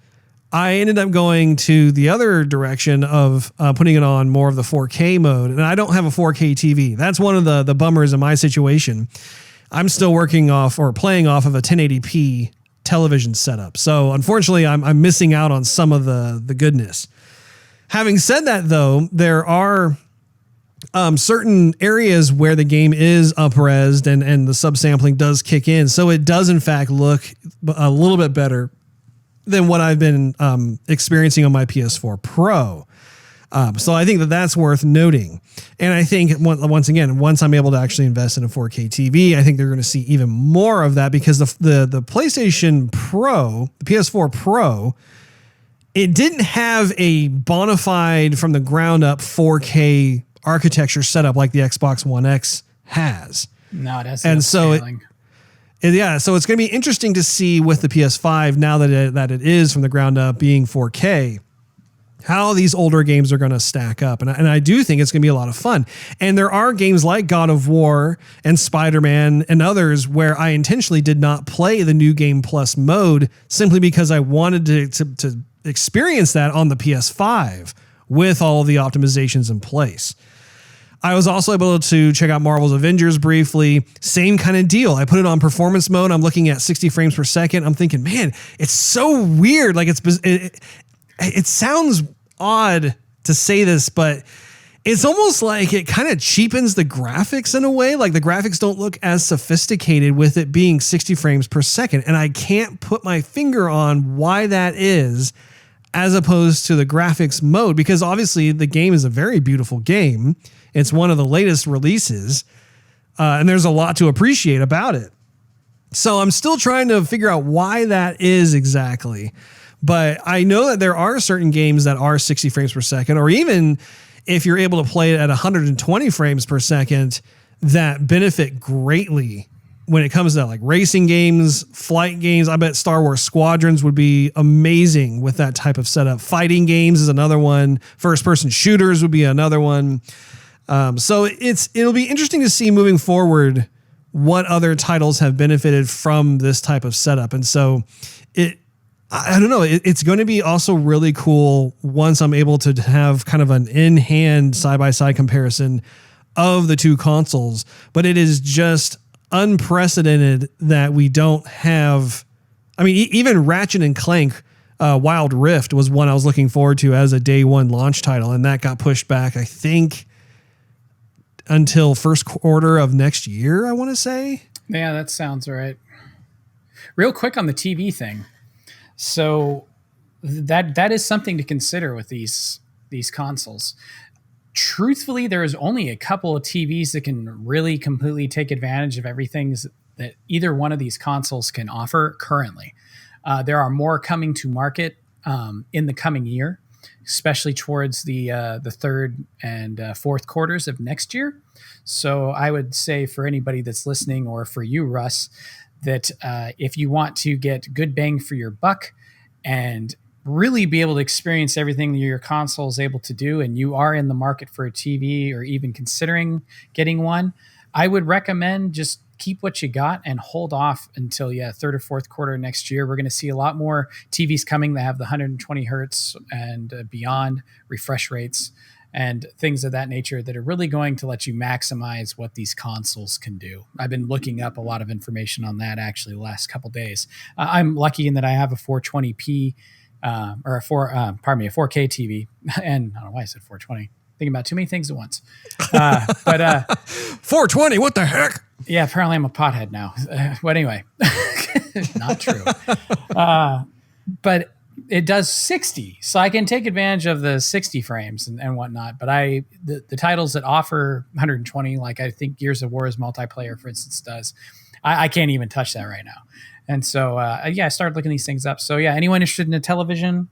I ended up going to the other direction of putting it on more of the 4K mode, and I don't have a 4K TV. That's one of the bummers in my situation. I'm still working off or playing off of a 1080p television setup. So unfortunately, I'm missing out on some of the goodness. Having said that, though, there are certain areas where the game is up-resed and the subsampling does kick in. So it does, in fact, look a little bit better than what I've been experiencing on my PS4 Pro. So I think that's worth noting. And I think, once again, once I'm able to actually invest in a 4K TV, I think they're going to see even more of that because the PlayStation Pro, the PS4 Pro, it didn't have a bona fide from the ground up 4K architecture setup like the Xbox One X has. No, it has. And so so it's going to be interesting to see with the PS5 now that it is from the ground up being 4K, how these older games are going to stack up. And I do think it's going to be a lot of fun. And there are games like God of War and Spider-Man and others where I intentionally did not play the New Game Plus mode simply because I wanted to experience that on the PS5 with all of the optimizations in place. I was also able to check out Marvel's Avengers briefly. Same kind of deal. I put it on performance mode. I'm looking at 60 frames per second. I'm thinking, man, it's so weird. Like it sounds odd to say this, but it's almost like it kind of cheapens the graphics in a way. Like the graphics don't look as sophisticated with it being 60 frames per second. And I can't put my finger on why that is as opposed to the graphics mode, because obviously the game is a very beautiful game. It's one of the latest releases, and there's a lot to appreciate about it. So I'm still trying to figure out why that is exactly. But I know that there are certain games that are 60 frames per second, or even if you're able to play it at 120 frames per second, that benefit greatly when it comes to like racing games, flight games. I bet Star Wars Squadrons would be amazing with that type of setup. Fighting games is another one. First-person shooters would be another one. So it'll be interesting to see moving forward what other titles have benefited from this type of setup. And so I don't know, it's going to be also really cool once I'm able to have kind of an in-hand side-by-side comparison of the two consoles, but it is just unprecedented that we don't have, I mean, even Ratchet and Clank Wild Rift was one I was looking forward to as a day one launch title, and that got pushed back, I think, until first quarter of next year, I want to say. Yeah, that sounds right. Real quick on the TV thing. So that is something to consider with these consoles. Truthfully, there is only a couple of TVs that can really completely take advantage of everything that either one of these consoles can offer currently. There are more coming to market in the coming year, especially towards the third and fourth quarters of next year. So I would say for anybody that's listening, or for you, Russ, that if you want to get good bang for your buck and really be able to experience everything that your console is able to do, and you are in the market for a TV or even considering getting one, I would recommend just keep what you got and hold off until third or fourth quarter next year. We're going to see a lot more TVs coming that have the 120 hertz and beyond refresh rates and things of that nature that are really going to let you maximize what these consoles can do. I've been looking up a lot of information on that actually the last couple days. I'm lucky in that I have a 420p or a 4K TV, and I don't know why I said 420. Thinking about too many things at once. But 420, what the heck? Yeah, apparently I'm a pothead now. But anyway, not true. But it does 60, so I can take advantage of the 60 frames and whatnot. But the titles that offer 120, like I think Gears of War's multiplayer, for instance, does, I can't even touch that right now. And so, I started looking these things up. So, anyone interested in a television,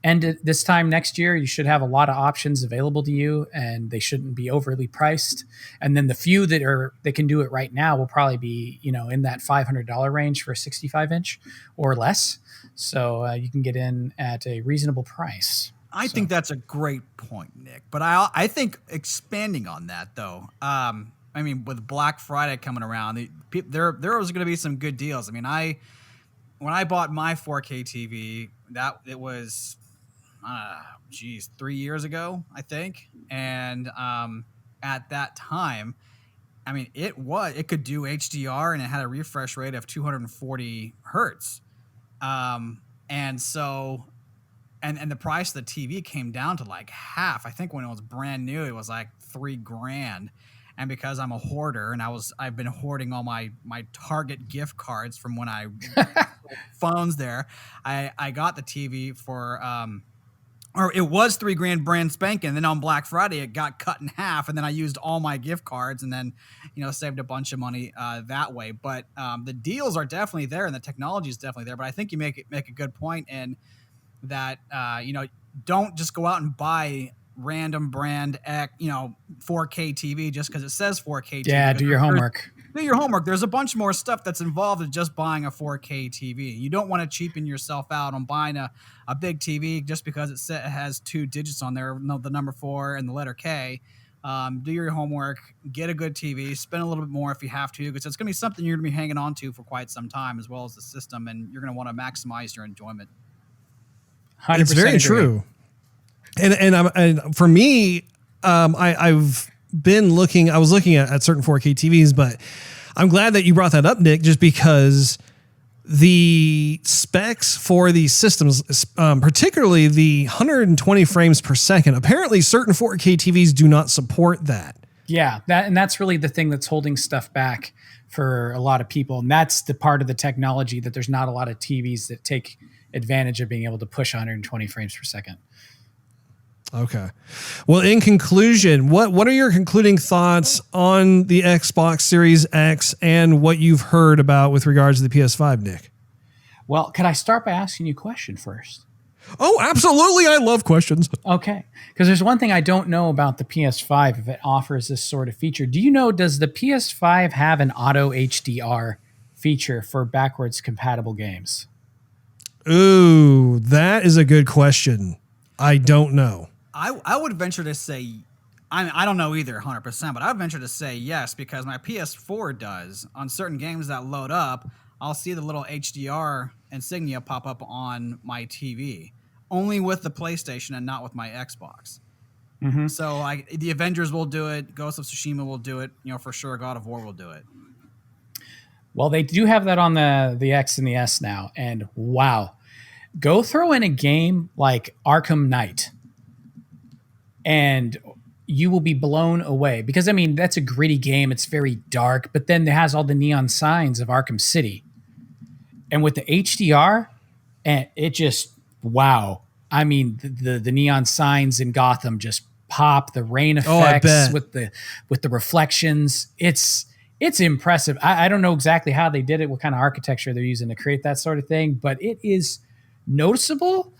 and this time next year, you should have a lot of options available to you, and they shouldn't be overly priced. And then the few that can do it right now will probably be, in that $500 range for a 65-inch or less. So you can get in at a reasonable price. I think that's a great point, Nick. But I think expanding on that, though, with Black Friday coming around, there was going to be some good deals. When I bought my 4K TV, it was 3 years ago, I think. And at that time, it could do HDR, and it had a refresh rate of 240 hertz. And so, and the price of the TV came down to like half. I think when it was brand new, it was like $3,000. And because I'm a hoarder, and I've been hoarding all my Target gift cards from when I phones there, I got the TV for or it was $3,000 brand spanking. And then on Black Friday, it got cut in half, and then I used all my gift cards, and then saved a bunch of money that way. But the deals are definitely there, and the technology is definitely there. But I think you make a good point in that don't just go out and buy random brand 4K TV just because it says 4K TV. Yeah, do your homework. Do your homework. There's a bunch more stuff that's involved in just buying a 4K TV. You don't want to cheapen yourself out on buying a big TV just because it has two digits on there, the number 4 and the letter K. Do your homework, get a good TV, spend a little bit more if you have to, because it's going to be something you're going to be hanging on to for quite some time, as well as the system, and you're going to want to maximize your enjoyment. 100% it's very agree. True. And for me, I've been looking. I was looking at certain 4K TVs, but I'm glad that you brought that up, Nick, just because the specs for these systems, particularly the 120 frames per second, apparently certain 4K TVs do not support that. Yeah, that's really the thing that's holding stuff back for a lot of people, and that's the part of the technology that there's not a lot of TVs that take advantage of being able to push 120 frames per second. Okay. Well, in conclusion, what are your concluding thoughts on the Xbox Series X and what you've heard about with regards to the PS5, Nick? Well, could I start by asking you a question first? Oh, absolutely. I love questions. Okay. Because there's one thing I don't know about the PS5 if it offers this sort of feature. Do you know, does the PS5 have an auto HDR feature for backwards compatible games? Ooh, that is a good question. I don't know. I would venture to say, I don't know either 100%, but I would venture to say yes, because my PS4 does. On certain games that load up, I'll see the little HDR insignia pop up on my TV, only with the PlayStation and not with my Xbox. Mm-hmm. So like the Avengers will do it, Ghost of Tsushima will do it, for sure God of War will do it. Well, they do have that on the X and the S now, and wow. Go throw in a game like Arkham Knight, and you will be blown away. Because, that's a gritty game. It's very dark, but then it has all the neon signs of Arkham City. And with the HDR, and it just, wow. The neon signs in Gotham just pop, the rain effects with the reflections. It's impressive. I don't know exactly how they did it, what kind of architecture they're using to create that sort of thing, but it is noticeable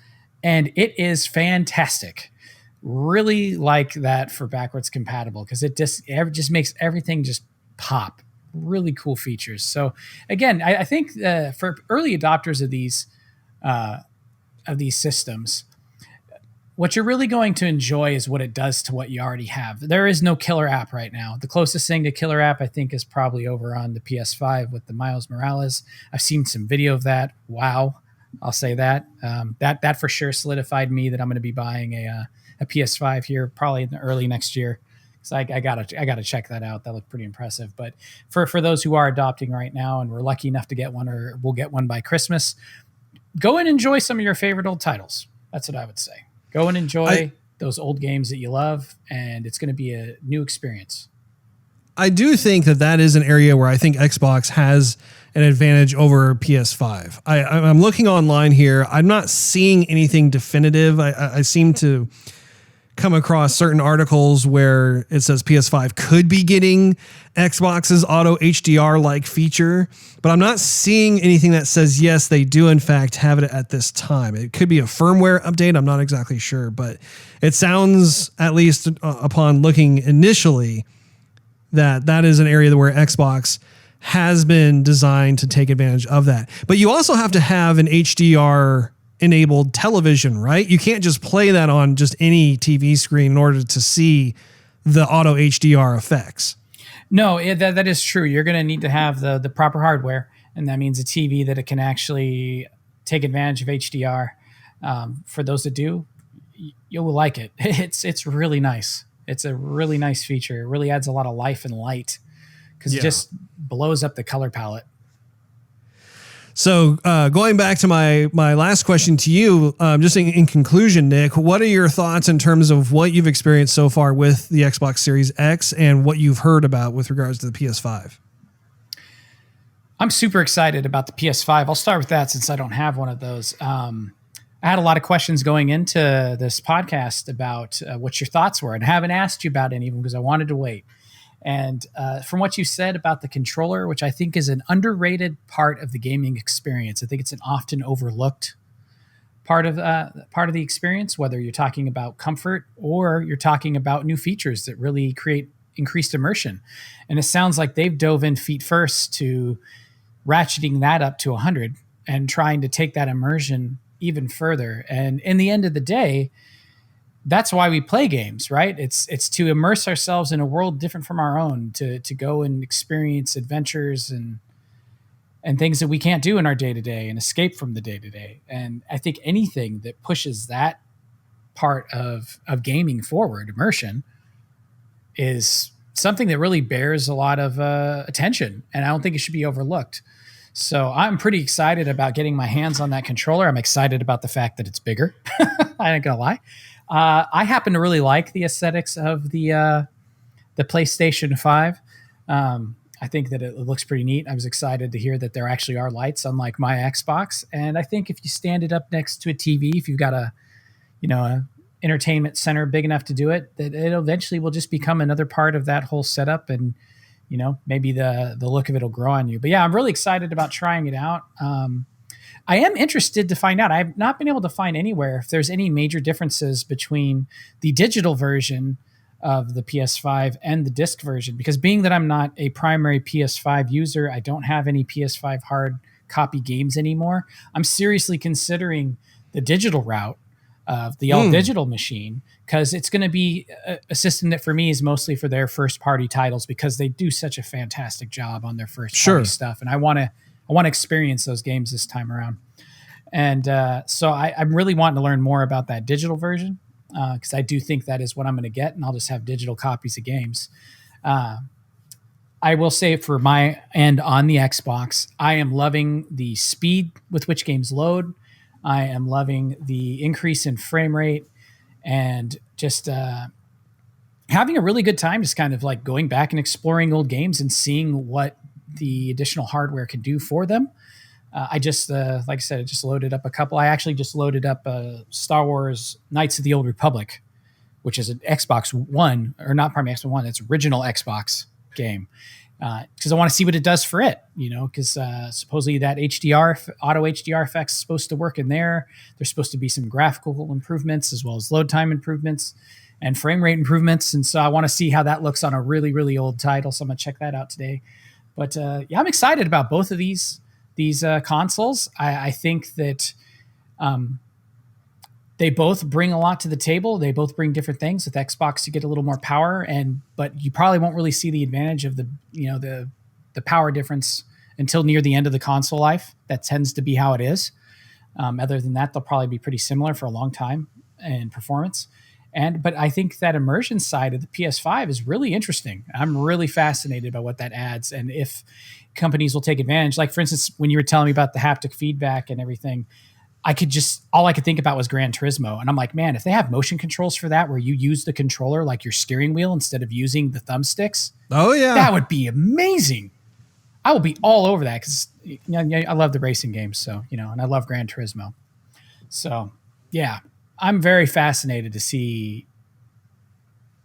and it is fantastic. Really like that for backwards compatible because it just makes everything just pop. Really cool features. So again, I think for early adopters of these systems, what you're really going to enjoy is what it does to what you already have. There is no killer app right now. The closest thing to killer app, I think, is probably over on the PS5 with the Miles Morales. I've seen some video of that. Wow. I'll say that. That for sure solidified me that I'm going to be buying a PS5 here probably in the early next year. So I gotta check that out. That looked pretty impressive. But for those who are adopting right now and we're lucky enough to get one or we'll get one by Christmas, go and enjoy some of your favorite old titles. That's what I would say. Go and enjoy those old games that you love, and it's going to be a new experience. I do think that is an area where I think Xbox has an advantage over PS5. I'm looking online here. I'm not seeing anything definitive. I seem to come across certain articles where it says PS5 could be getting Xbox's auto HDR like feature, but I'm not seeing anything that says, yes, they do in fact have it at this time. It could be a firmware update. I'm not exactly sure, but it sounds, at least upon looking initially, that is an area where Xbox has been designed to take advantage of that. But you also have to have an HDR enabled television, right? You can't just play that on just any TV screen in order to see the auto HDR effects. No, that is true. You're going to need to have the proper hardware, and that means a TV that it can actually take advantage of HDR. For those that do, you will like it. It's really nice. It's a really nice feature. It really adds a lot of life and light because it just blows up the color palette. So going back to my last question to you, just in conclusion, Nick, what are your thoughts in terms of what you've experienced so far with the Xbox Series X and what you've heard about with regards to the PS5? I'm super excited about the PS5. I'll start with that since I don't have one of those. I had a lot of questions going into this podcast about what your thoughts were, and I haven't asked you about any of them because I wanted to wait. And from what you said about the controller, which I think is an underrated part of the gaming experience, I think it's an often overlooked part of the experience, whether you're talking about comfort or you're talking about new features that really create increased immersion. And it sounds like they've dove in feet first to ratcheting that up to 100 and trying to take that immersion even further. And in the end of the day, that's why we play games, right? It's to immerse ourselves in a world different from our own, to go and experience adventures and things that we can't do in our day-to-day and escape from the day-to-day. And I think anything that pushes that part of gaming forward, immersion, is something that really bears a lot of attention, and I don't think it should be overlooked. So I'm pretty excited about getting my hands on that controller. I'm excited about the fact that it's bigger. I ain't gonna lie. I happen to really like the aesthetics of the PlayStation 5. I think that it looks pretty neat. I was excited to hear that there actually are lights, unlike my Xbox. And I think if you stand it up next to a TV, if you've got a entertainment center big enough to do it, that it eventually will just become another part of that whole setup. And maybe the look of it will grow on you. But yeah, I'm really excited about trying it out. I am interested to find out. I've not been able to find anywhere if there's any major differences between the digital version of the PS5 and the disc version, because being that I'm not a primary PS5 user, I don't have any PS5 hard copy games anymore. I'm seriously considering the digital route of the all digital machine, because it's going to be a system that for me is mostly for their first party titles, because they do such a fantastic job on their first party stuff. And I want to experience those games this time around. And so I'm really wanting to learn more about that digital version, because I do think that is what I'm going to get, and I'll just have digital copies of games. I will say for my end on the Xbox, I am loving the speed with which games load. I am loving the increase in frame rate, and just having a really good time just kind of like going back and exploring old games and seeing what the additional hardware can do for them. I just, like I said, I just loaded up a couple. I actually just loaded up Star Wars Knights of the Old Republic which is an Xbox One, or not, pardon me, Xbox One, it's original Xbox game. Because I want to see what it does for it, because supposedly that auto HDR effects is supposed to work in there. There's supposed to be some graphical improvements as well as load time improvements and frame rate improvements. And so I want to see how that looks on a really, really old title. So I'm going to check that out today. But yeah, I'm excited about both of these consoles. I think that they both bring a lot to the table. They both bring different things. With Xbox, you get a little more power, but you probably won't really see the advantage of the power difference until near the end of the console life. That tends to be how it is. Other than that, they'll probably be pretty similar for a long time in performance. But I think that immersion side of the PS5 is really interesting. I'm really fascinated by what that adds, and if companies will take advantage. Like, for instance, when you were telling me about the haptic feedback and everything, all I could think about was Gran Turismo. And I'm like, man, if they have motion controls for that, where you use the controller like your steering wheel instead of using the thumbsticks. Oh yeah. That would be amazing. I will be all over that because I love the racing games. So, and I love Gran Turismo. So yeah, I'm very fascinated to see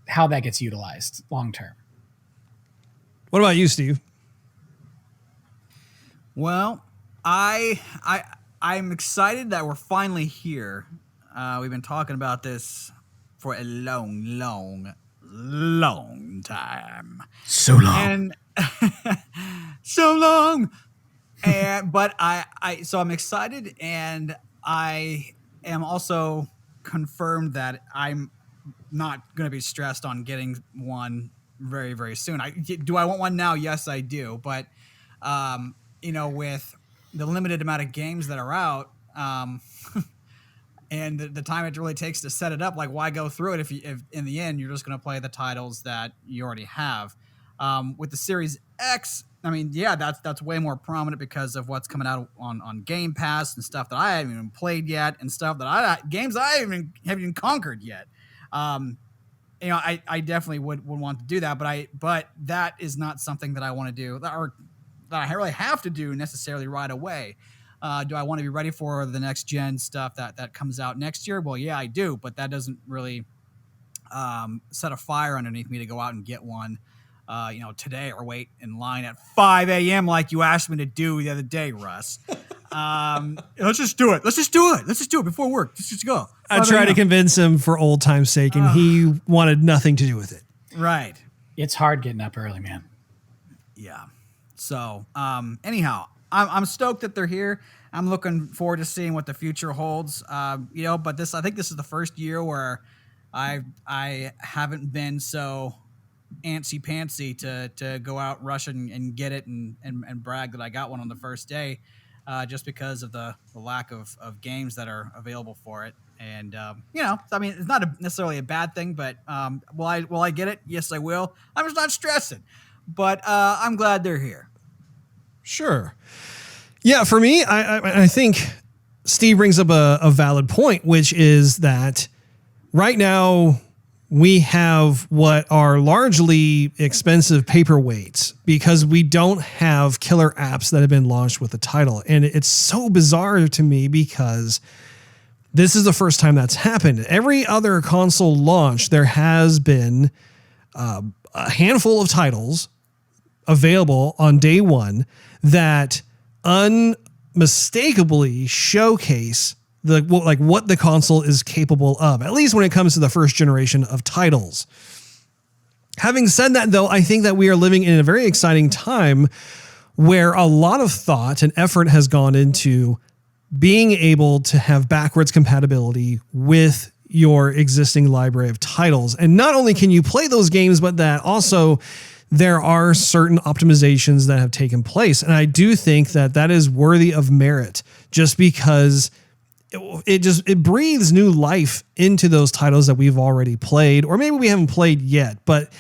how that gets utilized long-term. What about you, Steve? Well, I'm excited that we're finally here. We've been talking about this for a long, long, long time. So long. And so long. But so I'm excited, and I am also confirmed that I'm not going to be stressed on getting one very, very soon. Do I want one now? Yes, I do. But, with the limited amount of games that are out, and the time it really takes to set it up, like, why go through it if in the end you're just going to play the titles that you already have? With the Series X, I mean, yeah, that's way more prominent because of what's coming out on Game Pass and stuff that I haven't even played yet, and stuff that games I haven't even conquered yet. I definitely would want to do that, but that is not something that I want to do, or that I really have to do necessarily right away. Do I want to be ready for the next gen stuff that comes out next year? Well, yeah, I do, but that doesn't really set a fire underneath me to go out and get one, today, or wait in line at 5 a.m. like you asked me to do the other day, Russ. Let's just do it. Let's just do it before work. Let's just go. I tried to convince him for old time's sake, and he wanted nothing to do with it. Right. It's hard getting up early, man. Yeah. So, anyhow, I'm stoked that they're here. I'm looking forward to seeing what the future holds. But I think this is the first year where I haven't been so antsy pantsy to go out, rush and get it and brag that I got one on the first day, just because of the lack of games that are available for it. And I mean, it's not necessarily a bad thing, but will I get it? Yes, I will. I'm just not stressing, but I'm glad they're here. Sure. Yeah, for me, I think Steve brings up a valid point, which is that right now we have what are largely expensive paperweights because we don't have killer apps that have been launched with the title. And it's so bizarre to me because this is the first time that's happened. Every other console launch, there has been a handful of titles available on day one that unmistakably showcase what the console is capable of, at least when it comes to the first generation of titles. Having said that, though, I think that we are living in a very exciting time where a lot of thought and effort has gone into being able to have backwards compatibility with your existing library of titles. And not only can you play those games, but that also there are certain optimizations that have taken place. And I do think that is worthy of merit just because it breathes new life into those titles that we've already played, or maybe we haven't played yet, but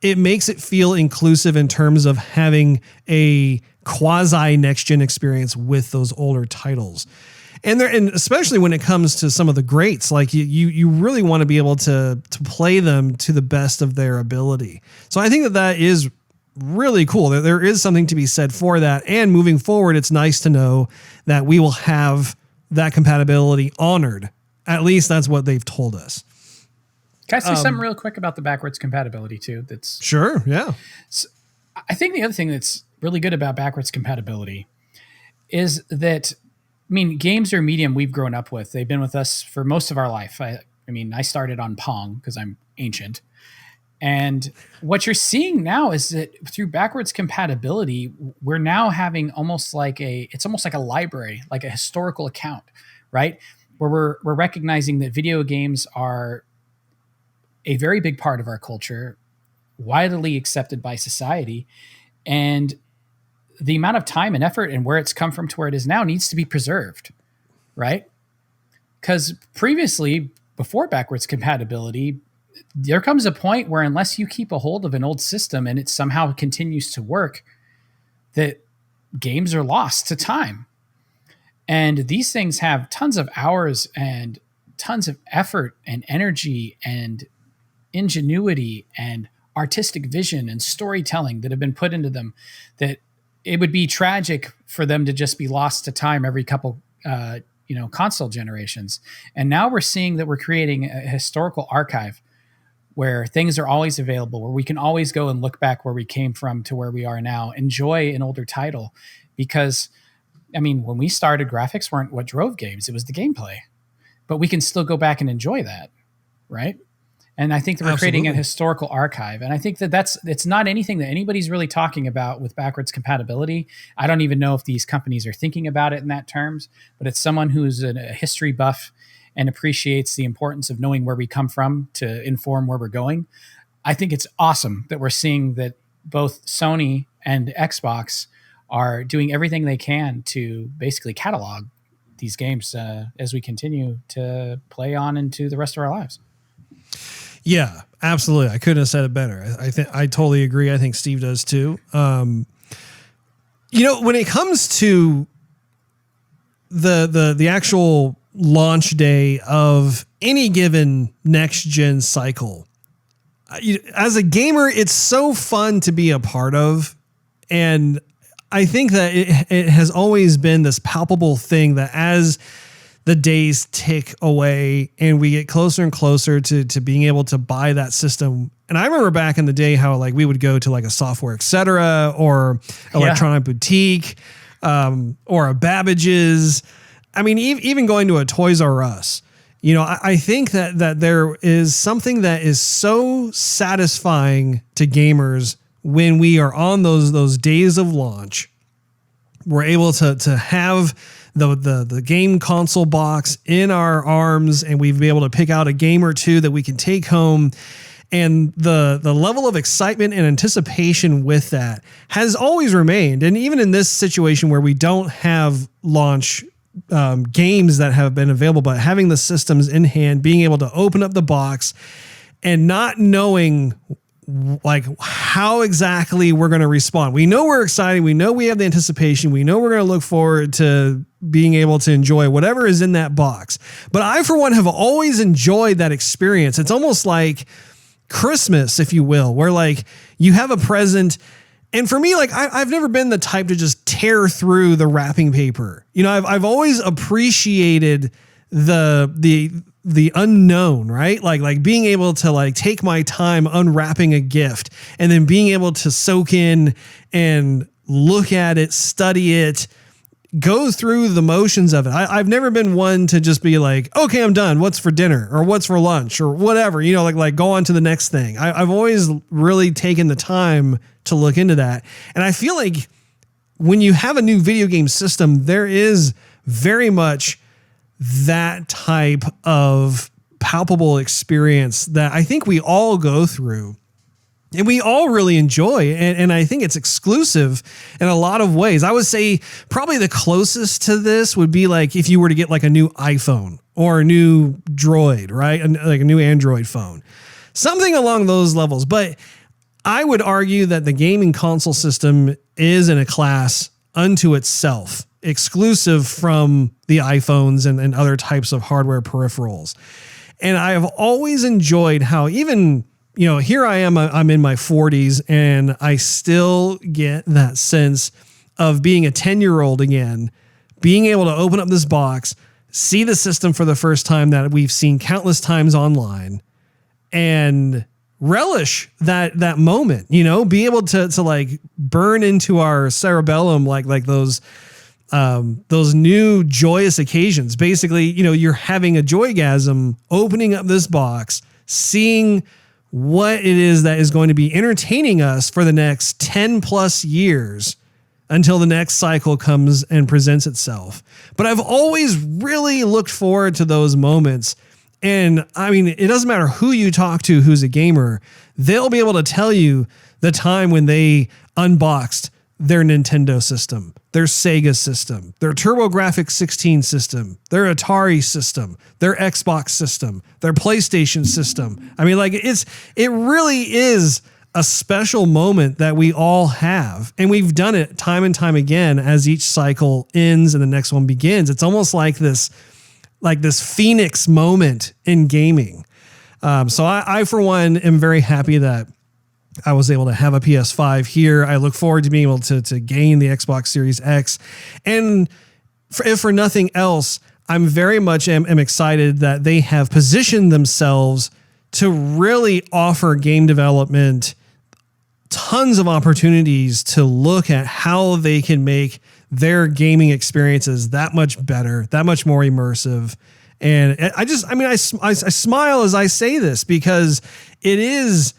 it makes it feel inclusive in terms of having a quasi next gen experience with those older titles. And especially when it comes to some of the greats, like you really want to be able to play them to the best of their ability. So I think that is really cool. There is something to be said for that. And moving forward, it's nice to know that we will have that compatibility honored. At least that's what they've told us. Can I say something real quick about the backwards compatibility too? That's Sure, yeah. I think the other thing that's really good about backwards compatibility is that, I mean, games are a medium we've grown up with. They've been with us for most of our life. I mean, I started on Pong because I'm ancient. And what you're seeing now is that through backwards compatibility, we're now having almost like a library, like a historical account, right? Where we're recognizing that video games are a very big part of our culture, widely accepted by society, and the amount of time and effort and where it's come from to where it is now needs to be preserved, right? Because previously, before backwards compatibility, there comes a point where unless you keep a hold of an old system and it somehow continues to work, that games are lost to time. And these things have tons of hours and tons of effort and energy and ingenuity and artistic vision and storytelling that have been put into them, that it would be tragic for them to just be lost to time every couple console generations. And now we're seeing that we're creating a historical archive where things are always available, where we can always go and look back where we came from to where we are now, enjoy an older title. Because, I mean, when we started, graphics weren't what drove games, it was the gameplay. But we can still go back and enjoy that, right? And I think that we're creating a historical archive. And I think that it's not anything that anybody's really talking about with backwards compatibility. I don't even know if these companies are thinking about it in that terms, but it's someone who's a history buff and appreciates the importance of knowing where we come from to inform where we're going. I think it's awesome that we're seeing that both Sony and Xbox are doing everything they can to basically catalog these games as we continue to play on into the rest of our lives. Yeah, absolutely. I couldn't have said it better. I totally agree. I think Steve does too. When it comes to the actual launch day of any given next gen cycle, as a gamer, it's so fun to be a part of. And I think that it has always been this palpable thing that as the days tick away and we get closer and closer to being able to buy that system. And I remember back in the day how like we would go to like a Software Etc. or Electronic Boutique or a Babbage's. I mean, even going to a Toys R Us. I think that there is something that is so satisfying to gamers when we are on those days of launch. We're able to have the game console box in our arms, and we've been able to pick out a game or two that we can take home. And the level of excitement and anticipation with that has always remained. And even in this situation where we don't have launch games that have been available, but having the systems in hand, being able to open up the box and not knowing like how exactly we're going to respond. We know we're excited. We know we have the anticipation. We know we're going to look forward to being able to enjoy whatever is in that box. But I, for one, have always enjoyed that experience. It's almost like Christmas, if you will, where like you have a present. And for me, like I've never been the type to just tear through the wrapping paper. I've always appreciated the unknown, right? Like being able to like take my time unwrapping a gift and then being able to soak in and look at it, study it, go through the motions of it. I've never been one to just be like, okay, I'm done. What's for dinner or what's for lunch or whatever, like go on to the next thing. I've always really taken the time to look into that. And I feel like when you have a new video game system, there is very much that type of palpable experience that I think we all go through and we all really enjoy. And I think it's exclusive in a lot of ways. I would say probably the closest to this would be like if you were to get like a new iPhone or a new Droid, right? Like a new Android phone, something along those levels. But I would argue that the gaming console system is in a class unto itself, exclusive from the iPhones and other types of hardware peripherals. And I have always enjoyed how even, here I am, I'm in my 40s and I still get that sense of being a 10-year-old again, being able to open up this box, see the system for the first time that we've seen countless times online, and relish that moment, you know, be able to like burn into our cerebellum like those new joyous occasions. Basically, you know, you're having a joygasm, opening up this box, seeing what it is that is going to be entertaining us for the next 10 plus years until the next cycle comes and presents itself. But I've always really looked forward to those moments. And I mean, it doesn't matter who you talk to who's a gamer, they'll be able to tell you the time when they unboxed their Nintendo system, their Sega system, their TurboGrafx-16 system, their Atari system, their Xbox system, their PlayStation system. I mean, like it really is a special moment that we all have. And we've done it time and time again as each cycle ends and the next one begins. It's almost like this Phoenix moment in gaming. So I, for one, am very happy that I was able to have a PS5 here. I look forward to being able to gain the Xbox Series X. And if for nothing else, I'm very much am excited that they have positioned themselves to really offer game development tons of opportunities to look at how they can make their gaming experiences that much better, that much more immersive. And I smile as I say this because it is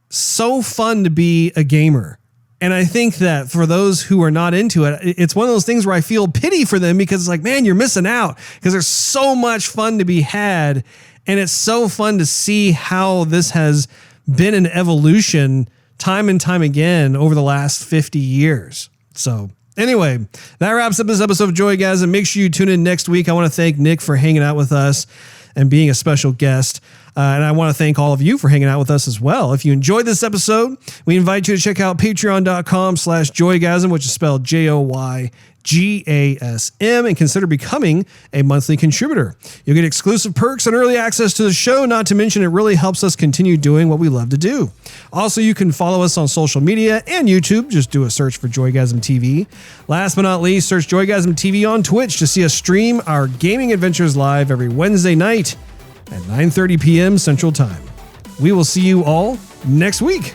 so fun to be a gamer. And I think that for those who are not into it, it's one of those things where I feel pity for them because it's like, man, you're missing out because there's so much fun to be had. And it's so fun to see how this has been an evolution time and time again over the last 50 years. So anyway, that wraps up this episode of Joygasm. Make sure you tune in next week. I want to thank Nick for hanging out with us and being a special guest. And I want to thank all of you for hanging out with us as well. If you enjoyed this episode, we invite you to check out patreon.com/Joygasm, which is spelled Joygasm, and consider becoming a monthly contributor. You'll get exclusive perks and early access to the show, not to mention it really helps us continue doing what we love to do. Also, you can follow us on social media and YouTube. Just do a search for Joygasm TV. Last but not least, search Joygasm TV on Twitch to see us stream our gaming adventures live every Wednesday night at 9:30 p.m. Central Time. We will see you all next week.